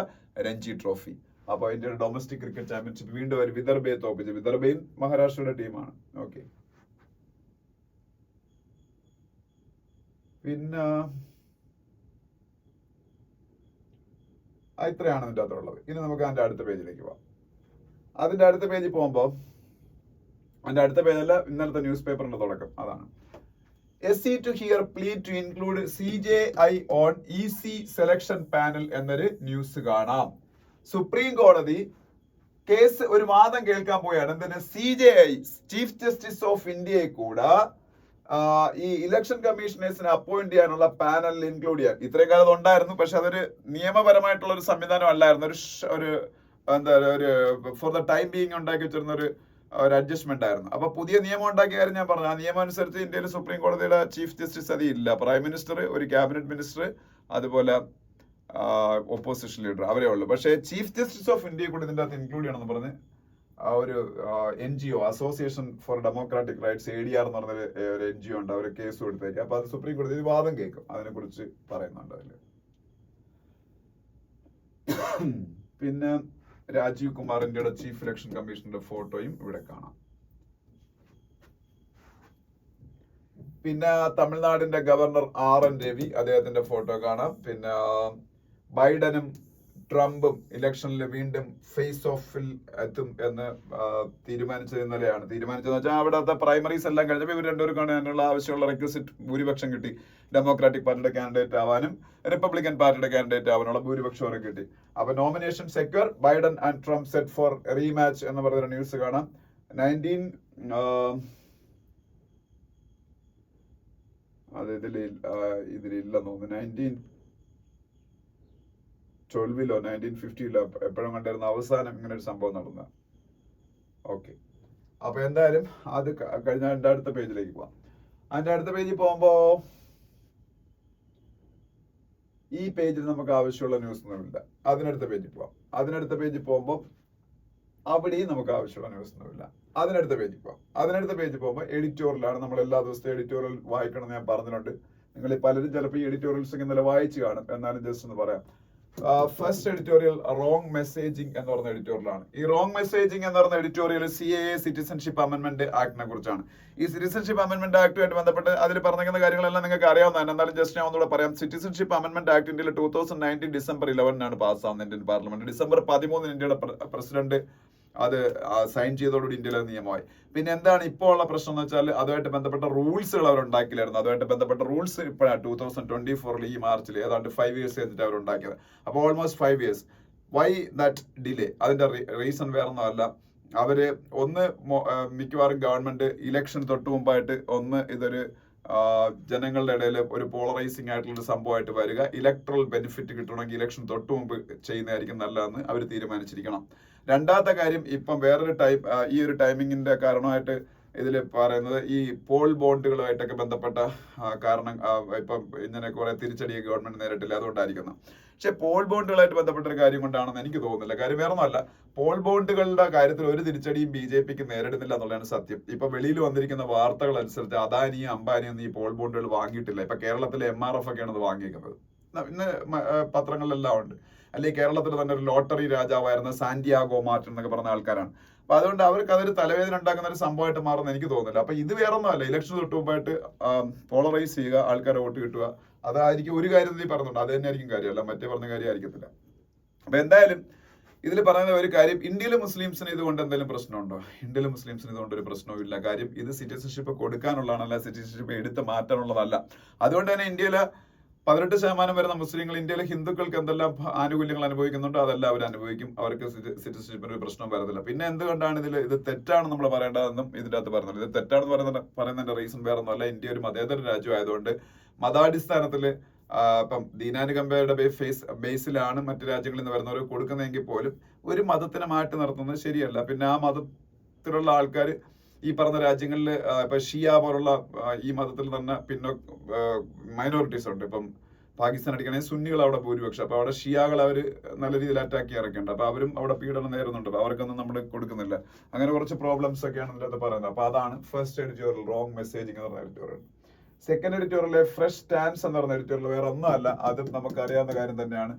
[SPEAKER 1] Ranji trophy. അപ്പൊ ഇന്ത്യയുടെ ഡൊമസ്റ്റിക് ക്രിക്കറ്റ് ചാമ്പ്യൻഷിപ്പ് വീണ്ടും അവർ വിദർഭയെ തോപ്പിച്ചു. വിദർഭയും മഹാരാഷ്ട്രയുടെ ടീമാണ്. ഓക്കെ, പിന്നെ ഇത്രയാണ് ഇതിൻ്റെ അകത്തുള്ളത്. ഇനി നമുക്ക് അതിന്റെ അടുത്ത പേജിലേക്ക് പോവാം. അതിന്റെ അടുത്ത പേജിൽ പോകുമ്പോൾ അതിന്റെ അടുത്ത പേജല്ല, ഇന്നലത്തെ ന്യൂസ് പേപ്പറിന്റെ തുടക്കം അതാണ്. SC to hear plea to include CJI on EC selection panel എന്നൊരു ന്യൂസ് കാണാം. സുപ്രീം കോടതി കേസ് ഒരു വാദം കേൾക്കാൻ പോയാണ്. എന്തിന്? CJI ചീഫ് ജസ്റ്റിസ് ഓഫ് ഇന്ത്യയെ കൂടെ ഈ ഇലക്ഷൻ കമ്മീഷണേഴ്സിനെ അപ്പോയിന്റ് ചെയ്യാനുള്ള പാനലിൽ ഇൻക്ലൂഡ് ചെയ്യാൻ. ഇത്രയും കാലം ഉണ്ടായിരുന്നു, പക്ഷെ അതൊരു നിയമപരമായിട്ടുള്ള ഒരു സംവിധാനം അല്ലായിരുന്നു. ഒരു എന്താ ഒരു ഫോർ ദ ടൈം ബീങ് ഉണ്ടാക്കി വെച്ചിരുന്ന ഒരു അഡ്ജസ്റ്റ്മെന്റ് ആയിരുന്നു. അപ്പൊ പുതിയ നിയമം ഉണ്ടാക്കിയ കാര്യം ഞാൻ പറഞ്ഞു. ആ നിയമം അനുസരിച്ച് ഇന്ത്യയിൽ സുപ്രീം കോടതിയുടെ ചീഫ് ജസ്റ്റിസ് അത് ഇല്ല. പ്രൈം മിനിസ്റ്റർ, ഒരു ക്യാബിനറ്റ് മിനിസ്റ്റർ, അതുപോലെ ഓപ്പോസിഷൻ ലീഡർ, അവരേ ഉള്ളൂ. പക്ഷേ ചീഫ് ജസ്റ്റിസ് ഓഫ് ഇന്ത്യയെ കൂടി ഇതിന്റെ അകത്ത് ഇൻക്ലൂഡ് ചെയ്യണമെന്ന് പറഞ്ഞ് ഒരു NGO association for Democratic rights ADR എന്ന് പറഞ്ഞ ഒരു NGO ഉണ്ട്. അവർ കേസ് കൊടുത്തേക്ക്. അപ്പൊ അത് സുപ്രീം കോടതി വാദം കേൾക്കും. അതിനെ കുറിച്ച് പറയുന്നുണ്ട് അതില്. പിന്നെ രാജീവ് കുമാർ, ഇന്ത്യയുടെ ചീഫ് ഇലക്ഷൻ കമ്മീഷണറുടെ ഫോട്ടോയും ഇവിടെ കാണാം. പിന്നെ തമിഴ്നാടിന്റെ ഗവർണർ RN രവി, അദ്ദേഹത്തിന്റെ ഫോട്ടോ കാണാം. പിന്നെ ബൈഡനും ട്രംപും ഇലക്ഷനിൽ വീണ്ടും ഫേസ് ഓഫിൽ എത്തും എന്ന് തീരുമാനിച്ചത് ഇന്നലെയാണ്. തീരുമാനിച്ചതെന്ന് വെച്ചാൽ അവിടുത്തെ പ്രൈമറീസ് എല്ലാം കഴിഞ്ഞപ്പോൾ ഇവർ രണ്ടുപേർക്കാണ് അതിനുള്ള ആവശ്യമുള്ള റെക്വസിറ്റ് ഭൂരിപക്ഷം കിട്ടി. ഡെമോക്രാറ്റിക് പാർട്ടിയുടെ കാൻഡിഡേറ്റ് ആവാനും റിപ്പബ്ലിക്കൻ പാർട്ടിയുടെ കാൻഡിഡേറ്റ് ആവാനുള്ള ഭൂരിപക്ഷം അവരെ കിട്ടി. അപ്പൊ nomination secure, Biden and Trump set for rematch എന്ന് പറഞ്ഞൊരു ന്യൂസ് കാണാം. 19 അത് ഇതിലില്ലെന്ന് തോന്നുന്നു. 1912 1950 എപ്പോഴും കണ്ടിരുന്ന അവസാനം ഇങ്ങനെ ഒരു സംഭവം നടന്ന. ഓക്കെ, അപ്പൊ എന്തായാലും അത് കഴിഞ്ഞ അതിന്റെ അടുത്ത പേജിലേക്ക് പോവാം. അതിന്റെ അടുത്ത പേജിൽ പോകുമ്പോ ഈ പേജിൽ നമുക്ക് ആവശ്യമുള്ള ന്യൂസ് ഒന്നുമില്ല. അതിനടുത്ത പേജിൽ പോവാം. അതിനടുത്ത പേജിൽ പോകുമ്പോൾ അവിടെയും നമുക്ക് ആവശ്യമുള്ള ന്യൂസ് ഒന്നുമില്ല. അതിനടുത്ത പേജിൽ പോവാം. അതിനടുത്ത പേജിൽ പോകുമ്പോൾ എഡിറ്റോറിയലാണ്. നമ്മൾ എല്ലാ ദിവസവും എഡിറ്റോറിയൽ വായിക്കണം എന്ന് ഞാൻ പറഞ്ഞിട്ടുണ്ട്. നിങ്ങൾ പലരും ചിലപ്പോൾ ഈ എഡിറ്റോറിയൽസ് ഇന്നലെ വായിച്ചു കാണും. എന്നാലും ജസ്റ്റ് ഒന്ന് പറയാം. ഫസ്റ്റ് എഡിറ്റോറിയൽ റോങ് മെസ്സേജിങ് എന്ന് പറഞ്ഞ എഡിറ്റോറിയലാണ്. ഈ റോങ് മെസ്സേജിങ് എന്ന് പറഞ്ഞ എഡിറ്റോറിയൽ CAA സിറ്റിസൺഷിപ്പ് അമെന്റ്മെന്റ് ആക്ടിനെ കുറിച്ചാണ്. ഈ സിറ്റിസൺഷിപ്പ് അമെന്റ്മെന്റ് ആക്ടുമായിട്ട് ബന്ധപ്പെട്ട് അതിൽ പറഞ്ഞിരിക്കുന്ന കാര്യങ്ങളെല്ലാം നിങ്ങൾക്ക് അറിയാവുന്നതാണ്. എന്നാലും ജസ്റ്റ് ഞാൻ ഒന്നുകൂടെ പറയാം. സിറ്റിസൺഷിപ്പ് അമെന്റ്മെന്റ് ആക്ട് ഇന്ത്യയിൽ 2019 December 11 പാസ്സാവുന്നത് ഇന്ത്യൻ പാർലമെന്റ്. December 13 ഇന്ത്യയുടെ പ്രസിഡന്റ് അത് സൈൻ ചെയ്തതോടുകൂടി ഇന്ത്യയിലെ നിയമമായി. പിന്നെ എന്താണ് ഇപ്പോൾ ഉള്ള പ്രശ്നം എന്ന് വെച്ചാൽ അതുമായിട്ട് ബന്ധപ്പെട്ട റൂൾസുകൾ അവർ ഉണ്ടാക്കില്ലായിരുന്നു. അതുമായിട്ട് ബന്ധപ്പെട്ട റൂൾസ് ഇപ്പോഴാണ് 2024 ഈ മാർച്ചിൽ ഏതാണ്ട് 5 years കഴിഞ്ഞിട്ട് അവർ ഉണ്ടാക്കിയത്. അപ്പോൾ almost 5 years. Why that delay? അതിന്റെ റീസൺ വേറൊന്നുമല്ല. അവര് മിക്കവാറും ഗവൺമെന്റ് ഇലക്ഷൻ തൊട്ട് മുമ്പായിട്ട് ഇതൊരു ജനങ്ങളുടെ ഇടയിൽ ഒരു പോളറൈസിംഗ് ആയിട്ടുള്ള സംഭവമായിട്ട് വരിക. ഇലക്ട്രൽ ബെനിഫിറ്റ് കിട്ടണമെങ്കിൽ ഇലക്ഷൻ തൊട്ട് മുമ്പ് ചെയ്യുന്നതായിരിക്കും നല്ലതെന്ന് അവർ തീരുമാനിച്ചിരിക്കണം. രണ്ടാമത്തെ കാര്യം, ഇപ്പം വേറൊരു ഈ ഒരു ടൈമിങ്ങിന്റെ കാരണമായിട്ട് ഇതിൽ പറയുന്നത് ഈ പോൾ ബോണ്ടുകളുമായിട്ടൊക്കെ ബന്ധപ്പെട്ട കാരണം ഇപ്പം ഇങ്ങനെ കുറെ തിരിച്ചടിയെ ഗവൺമെന്റ് നേരിട്ടില്ല, അതുകൊണ്ടായിരിക്കുന്നു. പക്ഷെ പോൾ ബോണ്ടുകളായിട്ട് ബന്ധപ്പെട്ട ഒരു കാര്യം കൊണ്ടാണെന്ന് എനിക്ക് തോന്നുന്നില്ല. കാര്യം വേറൊന്നുമല്ല, പോൾ ബോണ്ടുകളുടെ കാര്യത്തിൽ ഒരു തിരിച്ചടിയും BJPക്ക് നേരിടുന്നില്ല എന്നുള്ളതാണ് സത്യം. ഇപ്പൊ വെളിയിൽ വന്നിരിക്കുന്ന വാർത്തകൾ അനുസരിച്ച് അദാനിയും അംബാനിയും ഈ പോൾ ബോണ്ടുകൾ വാങ്ങിയിട്ടില്ല. ഇപ്പൊ കേരളത്തിലെ MRF ഒക്കെയാണ് ഇത് വാങ്ങിയിരിക്കുന്നത്. ഇന്ന് പത്രങ്ങളിലെല്ലാം ഉണ്ട്. അല്ലെങ്കിൽ കേരളത്തിൽ തന്നെ ഒരു ലോട്ടറി രാജാവായിരുന്ന സാന്റിയാഗോ മാർട്ടിൻ എന്നൊക്കെ പറഞ്ഞ ആൾക്കാരാണ്. അപ്പൊ അതുകൊണ്ട് അവർക്ക് അതൊരു തലവേദന ഉണ്ടാക്കുന്ന ഒരു സംഭവമായിട്ട് മാറുന്ന എനിക്ക് തോന്നുന്നില്ല. അപ്പൊ ഇത് വേറൊന്നുമല്ല, ഇലക്ഷൻ തൊട്ട് മുമ്പായിട്ട് പോളറൈസ് ചെയ്യുക, ആൾക്കാരെ വോട്ട് കിട്ടുക, അതായിരിക്കും ഒരു കാര്യത്തിൽ പറഞ്ഞിട്ടുണ്ട്. അത് തന്നെ ആയിരിക്കും കാര്യമല്ല, മറ്റേ പറഞ്ഞ കാര്യം ആയിരിക്കത്തില്ല. അപ്പൊ എന്തായാലും ഇതിൽ പറയുന്ന ഒരു കാര്യം, ഇന്ത്യയിലെ മുസ്ലിംസിന് ഇതുകൊണ്ട് എന്തെങ്കിലും പ്രശ്നമുണ്ടോ? ഇന്ത്യയിലെ മുസ്ലിംസിന് ഇതുകൊണ്ട് ഒരു പ്രശ്നവും ഇല്ല. കാര്യം ഇത് സിറ്റിസൺഷിപ്പ് കൊടുക്കാനുള്ളതാണല്ല, സിറ്റിസൺഷിപ്പ് എടുത്ത് മാറ്റാനുള്ളതല്ല. അതുകൊണ്ട് തന്നെ ഇന്ത്യയിലെ 18% വരുന്ന മുസ്ലിങ്ങൾ ഇന്ത്യയിലെ ഹിന്ദുക്കൾക്ക് എന്തെല്ലാം ആനുകൂല്യങ്ങൾ അനുഭവിക്കുന്നുണ്ടോ അതെല്ലാം അവർ അനുഭവിക്കും. അവർക്ക് സിറ്റിസൺഷിപ്പിന് ഒരു പ്രശ്നം വരുന്നില്ല. പിന്നെ എന്തുകൊണ്ടാണ് ഇത് തെറ്റാണെന്ന് നമ്മൾ പറയേണ്ടതെന്നും ഇതിന്റെ അകത്ത് പറയുന്നത്. ഇത് തെറ്റാണെന്ന് പറയുന്നതിന്റെ റീസൺ വേറെ ഒന്നുമല്ല. ഇന്ത്യ ഒരു മതേതര രാജ്യം ആയതുകൊണ്ട് മതാടിസ്ഥാനത്തിൽ ഇപ്പം ദീനാനുകമ്പയുടെ ബേസിലാണ് മറ്റു രാജ്യങ്ങളിൽ നിന്ന് വരുന്നവർ കൊടുക്കുന്നതെങ്കിൽ പോലും ഒരു മതത്തിനെ മാറ്റി നിർത്തുന്നത് ശരിയല്ല. പിന്നെ ആ മതത്തിലുള്ള ആൾക്കാർ ഈ പറഞ്ഞ രാജ്യങ്ങളിൽ ഇപ്പൊ ഷിയ പോലുള്ള ഈ മതത്തിൽ തന്നെ പിന്നെ മൈനോറിറ്റീസ് ഉണ്ട്. ഇപ്പം പാകിസ്ഥാൻ അടിക്കണമെങ്കിൽ സുന്നികൾ അവിടെ ഭൂരിപക്ഷം. അപ്പൊ അവിടെ ഷിയാകൾ അവർ നല്ല രീതിയിൽ അറ്റാക്ക് ചെയ്യാറൊക്കെയുണ്ട്. അപ്പൊ അവരും അവിടെ പീഡനം നേരുന്നുണ്ട്. അപ്പൊ അവർക്കൊന്നും നമ്മൾ കൊടുക്കുന്നില്ല. അങ്ങനെ കുറച്ച് പ്രോബ്ലംസ് ഒക്കെയാണ് ഇതിനകത്ത് പറയുന്നത്. അപ്പൊ അതാണ് ഫസ്റ്റ് എഡിറ്റോറിയൽ റോങ് മെസ്സേജിങ് എന്ന് പറഞ്ഞ എഡിറ്റോറിയൽ. സെക്കൻഡ് എഡിറ്റോറിയലിലെ ഫ്രഷ് സ്റ്റാൻസ് എന്ന് പറഞ്ഞ എഡിറ്റോറിയൽ വേറെ ഒന്നുമല്ല, അതും നമുക്ക് അറിയാവുന്ന കാര്യം തന്നെയാണ്.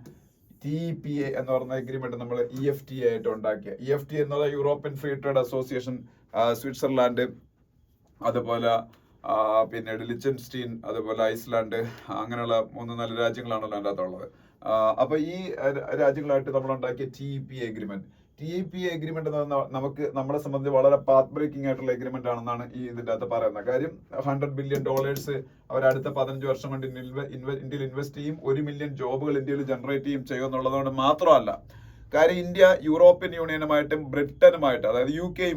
[SPEAKER 1] TEPA എന്ന് പറഞ്ഞ എഗ്രിമെന്റ് നമ്മൾ EFTA ആയിട്ട് ഉണ്ടാക്കിയ. EFTA എന്നുള്ള European free trade association, Switzerland, അതുപോലെ പിന്നീട് ലിച്ചൻസ്റ്റീൻ, അതുപോലെ ഐസ്ലാൻഡ്, അങ്ങനെയുള്ള 3-4 രാജ്യങ്ങളാണല്ലോ അതിൻ്റെ അകത്തുള്ളത്. അപ്പൊ ഈ രാജ്യങ്ങളായിട്ട് നമ്മൾ ഉണ്ടാക്കിയ TEPA എഗ്രിമെന്റ്. TEPA എഗ്രിമെന്റ് എന്ന് പറഞ്ഞാൽ നമുക്ക് നമ്മളെ സംബന്ധിച്ച് വളരെ പാത്ത് ബ്രേക്കിംഗ് ആയിട്ടുള്ള എഗ്രിമെന്റ് ആണെന്നാണ് ഈ ഇതിന്റെ അകത്ത് പറയുന്നത്. കാര്യം $100 ബില്യൺ അവർ അടുത്ത 15 വർഷം കൊണ്ട് ഇന്ത്യയിൽ ഇൻവെസ്റ്റ് ചെയ്യും. 1 മില്യൺ ജോബുകൾ ഇന്ത്യയിൽ ജനറേറ്റ് ചെയ്യും എന്നുള്ളതുകൊണ്ട് മാത്രമല്ല, കാര്യം ഇന്ത്യ യൂറോപ്യൻ യൂണിയനുമായിട്ടും ബ്രിട്ടനുമായിട്ടും, അതായത് UK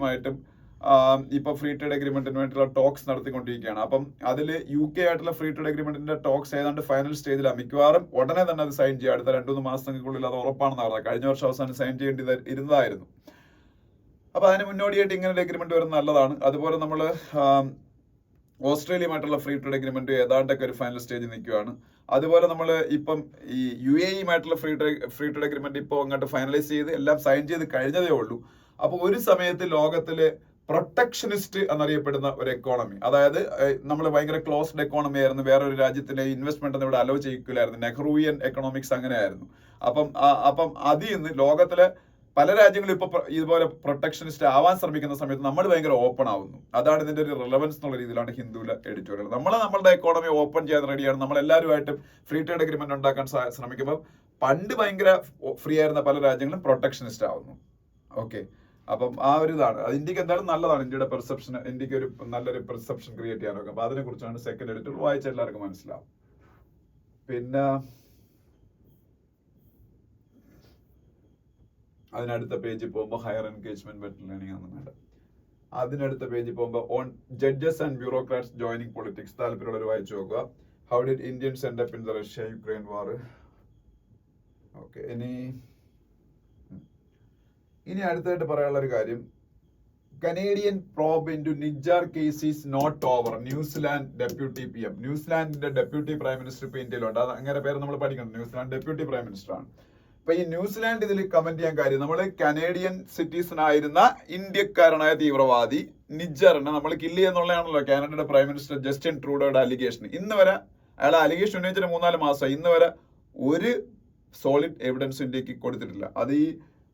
[SPEAKER 1] ഇപ്പൊ ഫ്രീ ട്രേഡ് അഗ്രിമെന്റിന് വേണ്ടിയുള്ള ടോക്സ് നടത്തിക്കൊണ്ടിരിക്കുകയാണ്. അപ്പം അതിൽ UK ആയിട്ടുള്ള ഫ്രീ ട്രേഡ് അഗ്രിമെന്റിന്റെ ടോക്സ് ഏതാണ്ട് ഫൈനൽ സ്റ്റേജിലാണ്. മിക്കവാറും ഉടനെ തന്നെ അത് സൈൻ ചെയ്യുക. അടുത്ത 2-3 മാസങ്ങൾക്കുള്ളിൽ അത് ഉറപ്പാണെന്ന് പറഞ്ഞത്. കഴിഞ്ഞ വർഷം അവസാനം സൈൻ ചെയ്യേണ്ടി ഇരുന്നതായിരുന്നു. അപ്പൊ അതിന് മുന്നോടിയായിട്ട് ഇങ്ങനെ ഒരു അഗ്രിമെന്റ് വരുന്നത് നല്ലതാണ്. അതുപോലെ നമ്മൾ ഓസ്ട്രേലിയയുമായിട്ടുള്ള ഫ്രീ ട്രേഡ് അഗ്രിമെന്റ് ഏതാണ്ടൊക്കെ ഒരു ഫൈനൽ സ്റ്റേജിൽ നിൽക്കുകയാണ്. അതുപോലെ നമ്മൾ ഇപ്പം ഈ UAE-യുമായിട്ടുള്ള ഫ്രീ ട്രേഡ് അഗ്രിമെന്റ് ഇപ്പോൾ അങ്ങോട്ട് ഫൈനലൈസ് ചെയ്ത് എല്ലാം സൈൻ ചെയ്ത് കഴിഞ്ഞതേ ഉള്ളൂ. അപ്പൊ ഒരു സമയത്ത് ലോകത്തില് പ്രൊട്ടക്ഷനിസ്റ്റ് എന്നറിയപ്പെടുന്ന ഒരു എക്കോണമി, അതായത് നമ്മൾ ഭയങ്കര ക്ലോസ്ഡ് എക്കോണമി ആയിരുന്നു, വേറൊരു രാജ്യത്തിന്റെ ഇൻവെസ്റ്റ്മെന്റ് ഒന്നും ഇവിടെ അലോ ചെയ്യിക്കില്ലായിരുന്നു. നെഹ്റുവിയൻ എക്കണോമിക്സ് അങ്ങനെയായിരുന്നു. അപ്പം അതിൽ നിന്ന് ലോകത്തിലെ പല രാജ്യങ്ങളും ഇപ്പൊ ഇതുപോലെ പ്രൊട്ടക്ഷനിസ്റ്റ് ആവാൻ ശ്രമിക്കുന്ന സമയത്ത് നമ്മൾ ഭയങ്കര ഓപ്പൺ ആവുന്നു. അതാണ് ഇതിന്റെ ഒരു റിലവൻസ് എന്നുള്ള രീതിയിലാണ് ഹിന്ദുവിലെ എഡിറ്റോറിയൽ. നമ്മളുടെ എക്കോണമി ഓപ്പൺ ചെയ്യാൻ റെഡിയാണ്. നമ്മൾ എല്ലാവരുമായിട്ടും ഫ്രീ ട്രേഡ് അഗ്രിമെന്റ് ഉണ്ടാക്കാൻ ശ്രമിക്കുമ്പോൾ പണ്ട് ഭയങ്കര ഫ്രീ ആയിരുന്ന പല രാജ്യങ്ങളും പ്രൊട്ടക്ഷനിസ്റ്റ് ആവുന്നു. ഓക്കെ, അപ്പം ആ ഒരു ഇതാണ്. അത് ഇന്ത്യക്ക് എന്തായാലും നല്ലതാണ്. ഇന്ത്യയുടെ പെർസെപ്ഷൻ, ഇന്ത്യക്ക് ഒരു നല്ലൊരു പെർസെപ്ഷൻ ക്രിയേറ്റ് ചെയ്യാനൊക്കെ. അപ്പൊ അതിനെ കുറിച്ചാണ് സെക്കൻഡ് എഡിറ്റോറിയൽ. വായിച്ച എല്ലാവർക്കും മനസ്സിലാവും. പിന്നെ അതിനടുത്ത പേജിൽ പോകുമ്പോൾ ഹയർ എൻഗേജ്മെന്റ് ബെറ്റർ ലേണിംഗ് ആണെന്ന് വേണ്ട. അതിനടുത്ത പേജിൽ പോകുമ്പോൾ on judges and bureaucrats joining politics. താല്പര്യമുള്ളവർ വായിച്ചു നോക്കുക. How did Indians end up in the Russia Ukraine war. Okay, ഇനി അടുത്തായിട്ട് പറയാനുള്ള ഒരു കാര്യം, Canadian probe into Nijjar case is not over. New Zealand deputy PM, ന്യൂസിലാൻഡിന്റെ ഡെപ്യൂട്ടി പ്രൈം മിനിസ്റ്റർ ഇപ്പൊ ഇന്ത്യയിലുണ്ട്. അത് അങ്ങനെ പേര് നമ്മൾ പഠിക്കണം. ന്യൂസിലാൻഡ് ഡെപ്യൂട്ടി പ്രൈം മിനിസ്റ്റർ ആണ്. അപ്പൊ ഈ ന്യൂസിലാൻഡ് ഇതിൽ കമന്റ് ചെയ്യാൻ കാര്യം, നമ്മൾ കനേഡിയൻ സിറ്റിസൺ ആയിരുന്ന ഇന്ത്യക്കാരനായ തീവ്രവാദി നിജറിനെ നമ്മൾ കില്ല് ചെയ്യുന്നുള്ളതാണല്ലോ കാനഡയുടെ പ്രൈം മിനിസ്റ്റർ ജസ്റ്റിൻ ട്രൂഡോയുടെ അലിഗേഷൻ. ഇന്ന് വരെ അയാൾ അലിഗേഷൻ ഉന്നയിച്ചിട്ട് 3-4 മാസമായി. ഇന്ന് വരെ ഒരു സോളിഡ് എവിഡൻസ് ഇന്ത്യക്ക് കൊടുത്തിട്ടില്ല. അത് ഈ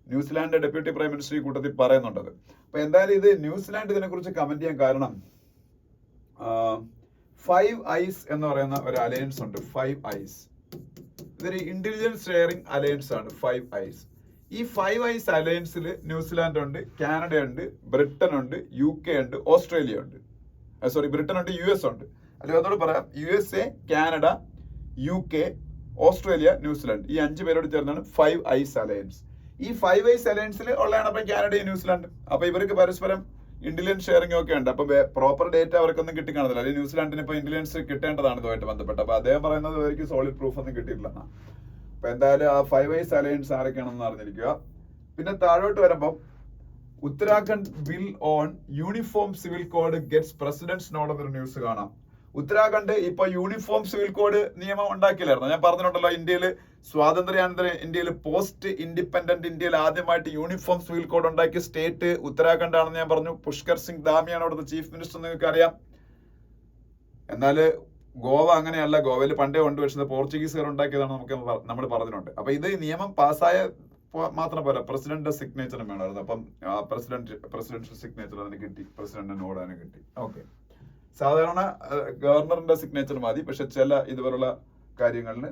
[SPEAKER 1] ന്യൂസിലാൻഡ് ഡെപ്യൂട്ടി പ്രൈം മിനിസ്റ്റർ ഈ കൂട്ടത്തിൽ പറയുന്നുണ്ടത്. അപ്പൊ എന്തായാലും ഇത് ന്യൂസിലാൻഡ് ഇതിനെ കുറിച്ച് കമന്റ് ചെയ്യാൻ കാരണം 5 Eyes എന്ന് പറയുന്ന ഒരു അലയൻസ് ഉണ്ട്. 5 Eyes ഇതൊരു ഇന്റലിജൻസ് ഷെയറിംഗ് അലയൻസ് ആണ്. 5 Eyes. ഈ 5 Eyes അലയൻസിൽ ന്യൂസിലാൻഡ് ഉണ്ട്, കാനഡ ഉണ്ട്, ബ്രിട്ടൻ ഉണ്ട്, UK ഉണ്ട്, ഓസ്ട്രേലിയ ഉണ്ട്. ബ്രിട്ടൻ ഉണ്ട്, US ഉണ്ട്. അല്ലെങ്കിൽ അതോട് പറയാം, USA, Canada, UK, Australia, New Zealand. ഈ 5 പേരോട് ചേർന്നാണ് 5 Eyes അലയൻസ്. ഈ 5 Eyes അലയൻസിൽ ഉള്ളതാണ് അപ്പം കാനഡയും ന്യൂസിലാൻഡ്. അപ്പൊ ഇവർക്ക് പരസ്പരം ഇന്റലിജൻസ് ഷെയറിംഗ് ഒക്കെ ഉണ്ട്. അപ്പൊ പ്രോപ്പർ ഡേറ്റ അവർക്കൊന്നും കിട്ടിക്കാണത്തില്ല. അല്ലെങ്കിൽ ന്യൂസിലാൻഡിന് ഇപ്പൊ ഇന്റലിജൻസ് കിട്ടേണ്ടതാണ് ഇതുമായിട്ട് ബന്ധപ്പെട്ട്. അപ്പൊ അദ്ദേഹം പറയുന്നത് അവർക്ക് സോളിഡ് പ്രൂഫ് ഒന്നും കിട്ടിയിട്ടില്ല. അപ്പൊ എന്തായാലും ആ 5 Eyes അലയൻസ് ആരൊക്കെയാണെന്ന് അറിഞ്ഞിരിക്കുക. പിന്നെ താഴോട്ട് വരുമ്പോൾ Uttarakhand bill on uniform civil code gets president's nod എന്നൊരു ന്യൂസ് കാണാം. ഉത്തരാഖണ്ഡ് ഇപ്പൊ യൂണിഫോം സിവിൽ കോഡ് നിയമം ഉണ്ടാക്കിയില്ലായിരുന്നു. ഞാൻ പറഞ്ഞിട്ടുണ്ടല്ലോ, ഇന്ത്യയിൽ സ്വാതന്ത്ര്യാനന്തര ഇന്ത്യയിൽ പോസ്റ്റ് ഇൻഡിപെൻഡന്റ് ഇന്ത്യയിൽ ആദ്യമായിട്ട് യൂണിഫോം സിവിൽ കോഡ് ഉണ്ടാക്കിയ സ്റ്റേറ്റ് ഉത്തരാഖണ്ഡ് ആണെന്ന് ഞാൻ പറഞ്ഞു. പുഷ്കർ സിംഗ് ധാമിയാണ് അവിടുത്തെ ചീഫ് മിനിസ്റ്റർ, നിങ്ങൾക്ക് അറിയാം. എന്നാൽ ഗോവ അങ്ങനെയല്ല. ഗോവയിൽ പണ്ടേ ഉണ്ട്, പക്ഷേ പോർച്ചുഗീസുകാർ ഉണ്ടാക്കിയതാണ് നമ്മൾ പറഞ്ഞിട്ടുണ്ട്. അപ്പൊ ഇത് നിയമം പാസ്സായ മാത്രം പോലെ പ്രസിഡന്റിന്റെ സിഗ്നേച്ചറും വേണമായിരുന്നു. അപ്പം പ്രസിഡൻഷ്യൽ സിഗ്നേച്ചർ അതിന് കിട്ടി, പ്രസിഡന്റിന്റെ നോഡ് അതിന് കിട്ടി. ഓക്കെ, സാധാരണ ഗവർണറിന്റെ സിഗ്നേച്ചർ മതി. പക്ഷെ ചില ഇതുപോലുള്ള കാര്യങ്ങളിൽ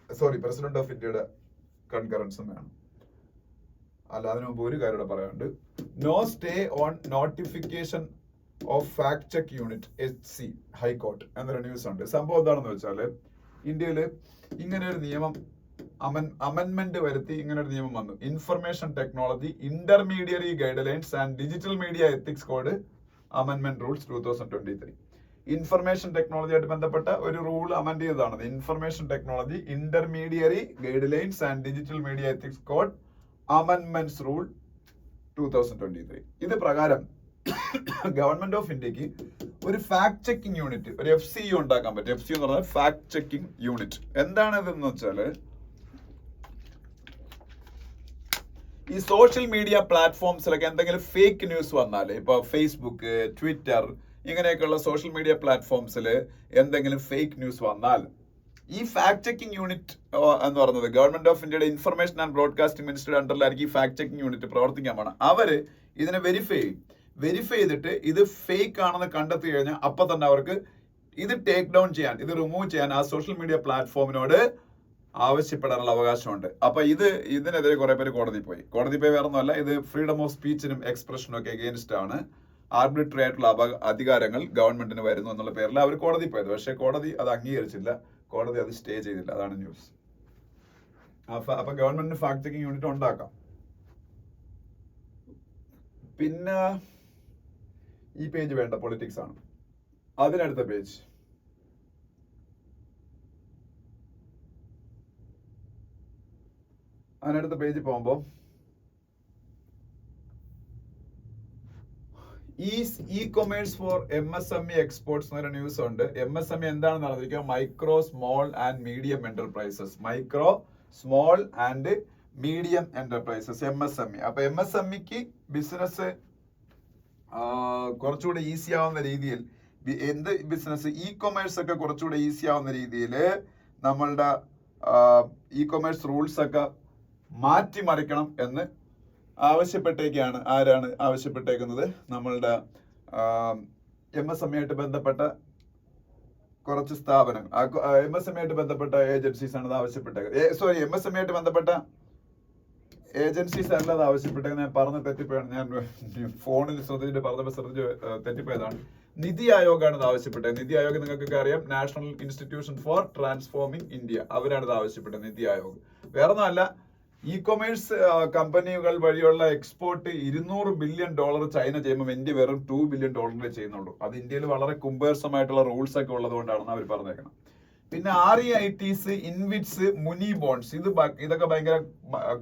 [SPEAKER 1] പ്രസിഡന്റ് ഓഫ് ഇന്ത്യയുടെ കൺകറൻസും വേണം. അല്ല, അതിനു മുമ്പ് ഒരു കാര്യം പറയാനുണ്ട്. No stay on notification of fact check unit HC high court എന്നൊരു ന്യൂസ് ഉണ്ട്. സംഭവം എന്താണെന്ന് വെച്ചാല്, ഇന്ത്യയിൽ ഇങ്ങനെ ഒരു നിയമം അമെൻമെന്റ് വരുത്തി ഇങ്ങനെ ഒരു നിയമം വന്നു. Information technology intermediary guidelines and digital media ethics code അമെൻമെന്റ് റൂൾസ് 2023. ഇൻഫർമേഷൻ ടെക്നോളജി ആയിട്ട് ബന്ധപ്പെട്ട ഒരു റൂൾ അമെൻഡ് ചെയ്തതാണ്. Information technology intermediary guidelines and digital media ethics code അമെൻമെന്റ്സ് റൂൾ 2023. ഇത് പ്രകാരം ഗവൺമെന്റ് ഓഫ് ഇന്ത്യക്ക് ഒരു ഫാക്ട് ചെക്കിംഗ് യൂണിറ്റ്, ഒരു FCU ഉണ്ടാക്കാൻ പറ്റും. FCU എന്ന് പറഞ്ഞാൽ ഫാക്ട് ചെക്കിംഗ് യൂണിറ്റ്. എന്താണ് ഇതെന്ന് വെച്ചാല്, ഈ സോഷ്യൽ മീഡിയ പ്ലാറ്റ്ഫോംസിലൊക്കെ എന്തെങ്കിലും ഫേക്ക് ന്യൂസ് വന്നാൽ, ഇപ്പൊ ഫേസ്ബുക്ക്, ട്വിറ്റർ, ഇങ്ങനെയൊക്കെയുള്ള സോഷ്യൽ മീഡിയ പ്ലാറ്റ്ഫോംസിൽ എന്തെങ്കിലും ഫേക്ക് ന്യൂസ് വന്നാൽ ഈ ഫാക്ട് ചെക്കിംഗ് യൂണിറ്റ് എന്ന് പറയുന്നത് ഗവൺമെന്റ് ഓഫ് ഇന്ത്യയുടെ ഇൻഫർമേഷൻ ആൻഡ് ബ്രോഡ്കാസ്റ്റിംഗ് മിനിസ്റ്ററുടെ അണ്ടറിലായിരിക്കും ഈ ഫാക്ട് ചെക്കിംഗ് യൂണിറ്റ് പ്രവർത്തിക്കാൻ പോകണം. അവര് ഇതിനെ വെരിഫൈ ചെയ്തിട്ട് ഇത് ഫേക്ക് ആണെന്ന് കണ്ടെത്തി കഴിഞ്ഞാൽ അപ്പൊ തന്നെ അവർക്ക് ഇത് ടേക്ക് ഡൗൺ ചെയ്യാൻ, ഇത് റിമൂവ് ചെയ്യാൻ ആ സോഷ്യൽ മീഡിയ പ്ലാറ്റ്ഫോമിനോട് ആവശ്യപ്പെടാനുള്ള അവകാശമുണ്ട്. അപ്പൊ ഇതിനെതിരെ കുറെ പേര് കോടതി പോയി വേറെ ഒന്നുമല്ല, ഇത് ഫ്രീഡം ഓഫ് സ്പീച്ചിനും എക്സ്പ്രഷനും ഒക്കെ എഗെയിൻസ്റ്റ് ആണ്. ആർബിട്രറി ആയിട്ടുള്ള അധികാരങ്ങൾ ഗവൺമെന്റിന് വരുന്നു എന്നുള്ള പേരിൽ അവർ കോടതി പോയത്. പക്ഷെ കോടതി അത് അംഗീകരിച്ചില്ല, കോടതി അത് സ്റ്റേ ചെയ്തില്ല. അതാണ് ന്യൂസ്. അപ്പൊ ഗവൺമെന്റിന് ഫാക്ട് ചെക്കിംഗ് യൂണിറ്റ് ഉണ്ടാക്കാം. പിന്നെ ഈ പേജ് വേണ്ട, പൊളിറ്റിക്സ് ആണ്. അതിനടുത്ത പേജ്, പോകുമ്പോൾ ഇ-കൊമേഴ്സ് ഫോർ MSME എക്സ്പോർട്സ് എന്നൊരു ന്യൂസ് ഉണ്ട്. MSME എന്താണെന്ന് അറിഞ്ഞിരിക്കുക, micro small and medium enterprises. Micro small and medium enterprises, MSME. അപ്പൊ MSMEക്ക് ബിസിനസ് കുറച്ചുകൂടെ ഈസി ആവുന്ന രീതിയിൽ, എന്ത് ബിസിനസ്, ഇ-കൊമേഴ്സ് ഒക്കെ കുറച്ചുകൂടെ ഈസി ആവുന്ന രീതിയിൽ നമ്മളുടെ ഇ-കൊമേഴ്സ് റൂൾസ് ഒക്കെ മാറ്റിമറിക്കണം എന്ന് ആവശ്യപ്പെട്ടേക്കാണ്. ആരാണ് ആവശ്യപ്പെട്ടേക്കുന്നത്? നമ്മളുടെ MSME ആയിട്ട് ബന്ധപ്പെട്ട കുറച്ച് സ്ഥാപനം, MSME ആയിട്ട് ബന്ധപ്പെട്ട ഏജൻസീസ് ആണ് ഇത് ആവശ്യപ്പെട്ടേക്കുന്നത്. MSME ആയിട്ട് ബന്ധപ്പെട്ട ഏജൻസീസ് അല്ലാതെ ആവശ്യപ്പെട്ടേക്കുന്നത്. ഞാൻ പറഞ്ഞ തെറ്റിപ്പോയാണ്, ഞാൻ ഫോണിൽ ശ്രദ്ധിച്ച് തെറ്റിപ്പോയതാണ്. നിതി ആയോഗാണ് ഇത് ആവശ്യപ്പെട്ടത്. നിതി ആയോഗ് നിങ്ങൾക്കൊക്കെ അറിയാം, national institution for transforming India, അവരാണ് ഇത് ആവശ്യപ്പെട്ടത്, നിതി ആയോഗ്. വേറെ ഒന്നുമല്ല, ഇ-കൊമേഴ്സ് കമ്പനികൾ വഴിയുള്ള എക്സ്പോർട്ട് $200 ബില്യൺ ചൈന ചെയ്യുമ്പോൾ ഇന്ത്യ വെറും $2 ബില്യൺ ചെയ്യുന്നുള്ളൂ. അത് ഇന്ത്യയിൽ വളരെ കുംഭേഴ്സമായിട്ടുള്ള റൂൾസ് ഒക്കെ ഉള്ളതുകൊണ്ടാണെന്ന് അവർ പറഞ്ഞേക്കണം. പിന്നെ REITs, ഇൻവിറ്റ്സ്, മുനി ബോൺസ്, ഇതൊക്കെ ഭയങ്കര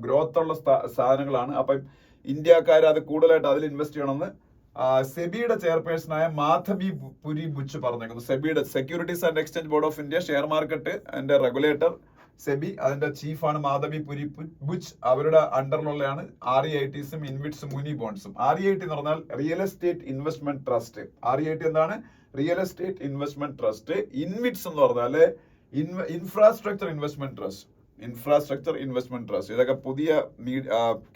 [SPEAKER 1] ഗ്രോത്ത് ഉള്ള സാധനങ്ങളാണ്. അപ്പം ഇന്ത്യക്കാർ അത് കൂടുതലായിട്ട് അതിൽ ഇൻവെസ്റ്റ് ചെയ്യണമെന്ന് സെബിയുടെ ചെയർപേഴ്സണായ മാധബി പുരി ബുച്ച് പറഞ്ഞേക്കുന്നു. സെബിയുടെ securities and exchange board of India, share market അതിന്റെ റെഗുലേറ്റർ സെബി, അതിന്റെ ചീഫാണ് മാധബി പുരി ബുച്ച്. അവരുടെ അണ്ടറിലുള്ളതാണ് REITസും ഇൻവിറ്റ്സും മുനി ബോൺസും. REIT എന്ന് പറഞ്ഞാൽ real estate investment trust. REIT എന്താണ്? Real estate investment trust. InvITs എന്ന് പറഞ്ഞാൽ ഇൻഫ്രാസ്ട്രക്ചർ ഇൻവെസ്റ്റ്മെന്റ് ട്രസ്റ്റ്. ഇതൊക്കെ പുതിയ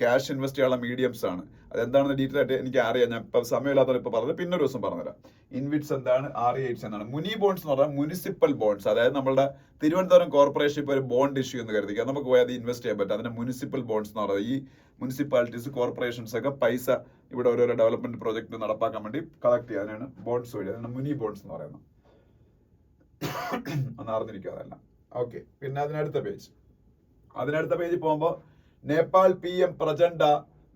[SPEAKER 1] ക്യാഷ് ഇൻവെസ്റ്റ് ചെയ്യാനുള്ള മീഡിയംസ് ആണ്. അതെന്താണെന്ന് ഡീറ്റെയിൽ ആയിട്ട് എനിക്ക് അറിയാം, ഞാൻ ഇപ്പൊ സമയമില്ലാത്തവർ ഇപ്പൊ പറഞ്ഞത്, പിന്നെ ഒരു ദിവസം പറഞ്ഞുതരാം. ഇൻവിറ്റ്സ് എന്താണ്, REITs എന്താണ്. മുനി ബോൺസ് എന്ന് പറഞ്ഞാൽ മുനിസിപ്പൽ ബോൺസ്. അതായത് നമ്മുടെ തിരുവനന്തപുരം കോർപ്പറേഷൻ ഇപ്പോൾ ഒരു ബോണ്ട് ഇഷ്യൂ എന്ന് കരുതിക്കുക, നമുക്ക് പോയി അത് ഇൻവെസ്റ്റ് ചെയ്യാൻ പറ്റും. അതിന്റെ മുനിസിപ്പൽ ബോൺസ് എന്ന് പറയുന്നത് ഈ മുനിസിപ്പാലിറ്റീസ്, കോർപ്പറേഷൻസ് ഒക്കെ പൈസ ഇവിടെ ഓരോരോ ഡെവലപ്മെന്റ് പ്രോജക്ട് നടപ്പാക്കാൻ വേണ്ടി കളക്ട് ചെയ്യുക, അതിനാണ് ബോൺസ് വഴി, അതിനാണ് മുനി ബോൺസ് എന്ന് പറയുന്നത്. ഒന്ന് അറിഞ്ഞിരിക്കുക അതെല്ലാം. ഓക്കെ, പിന്നെ അതിനടുത്ത പേജ് പോകുമ്പോൾ Nepal PM Prachanda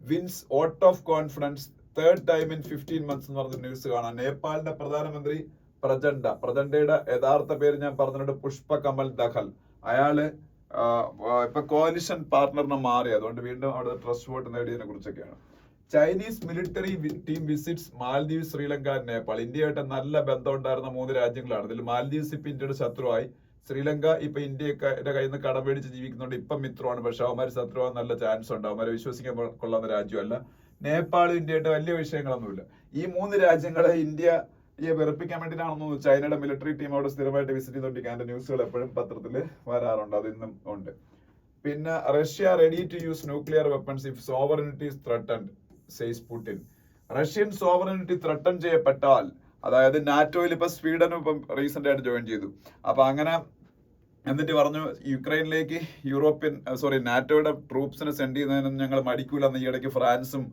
[SPEAKER 1] wins vote of confidence third time in 15 months എന്ന് പറഞ്ഞ ന്യൂസ് കാണാം. നേപ്പാളിന്റെ പ്രധാനമന്ത്രി പ്രചണ്ഡയുടെ യഥാർത്ഥ പേര് ഞാൻ പറഞ്ഞിട്ടുണ്ട്, പുഷ്പ കമൽ ദഹൽ. അയാള് ഇപ്പൊ കോalition പാർട്ണറിനെ മാറി, അതുകൊണ്ട് വീണ്ടും അവിടെ ട്രസ്റ്റ് വോട്ട് നേടിയതിനെ കുറിച്ചൊക്കെയാണ്. Chinese military team visits Maldives, Sri Lanka, Nepal. ഇന്ത്യയായിട്ട് നല്ല ബന്ധം ഉണ്ടായിരുന്ന 3 രാജ്യങ്ങളാണ്. ഇതിൽ മാൽദീവ്സ് ഇപ്പൊ ഇന്ത്യയുടെ ശത്രുവായി. ശ്രീലങ്ക ഇപ്പൊ ഇന്ത്യയുടെ കയ്യിൽ നിന്ന് കടം മേടിച്ച് ജീവിക്കുന്നുണ്ട്, ഇപ്പം മിത്രമാണ്. പക്ഷെ അവന്മാര് ശത്രുവാൻ നല്ല ചാൻസ് ഉണ്ട്, അവന്മാരെ വിശ്വസിക്കാൻ കൊള്ളുന്ന രാജ്യമല്ല. നേപ്പാളും ഇന്ത്യയായിട്ട് വലിയ വിഷയങ്ങളൊന്നുമില്ല. ഈ 3 രാജ്യങ്ങളെ ഇന്ത്യയെ വെറുപ്പിക്കാൻ വേണ്ടിയിട്ടാണെന്ന് ചൈനയുടെ മിലിറ്ററി ടീം അവിടെ സ്ഥിരമായിട്ട് വിസിറ്റ് ചെയ്തോണ്ടിരിക്കുക. അതിന്റെ ന്യൂസുകൾ എപ്പോഴും പത്രത്തിൽ വരാറുണ്ട്, അത് ഇന്നും ഉണ്ട്. പിന്നെ Russia ready to use nuclear weapons if sovereignty is threatened, says Putin. Russian sovereignty threaten ചെയ്യപ്പെട്ടാൽ, അതായത് നാറ്റോയിൽ ഇപ്പൊ സ്വീഡനും ഇപ്പം റീസെന്റ് ആയിട്ട് ജോയിൻ ചെയ്തു. അപ്പൊ അങ്ങനെ എന്നിട്ട് പറഞ്ഞു യുക്രൈനിലേക്ക് നാറ്റോയുടെ ട്രൂപ്സിനെ സെൻഡ് ചെയ്യുന്നതിനൊന്നും ഞങ്ങൾ മടിക്കൂലെന്ന് ഈ ഇടയ്ക്ക് ഫ്രാൻസും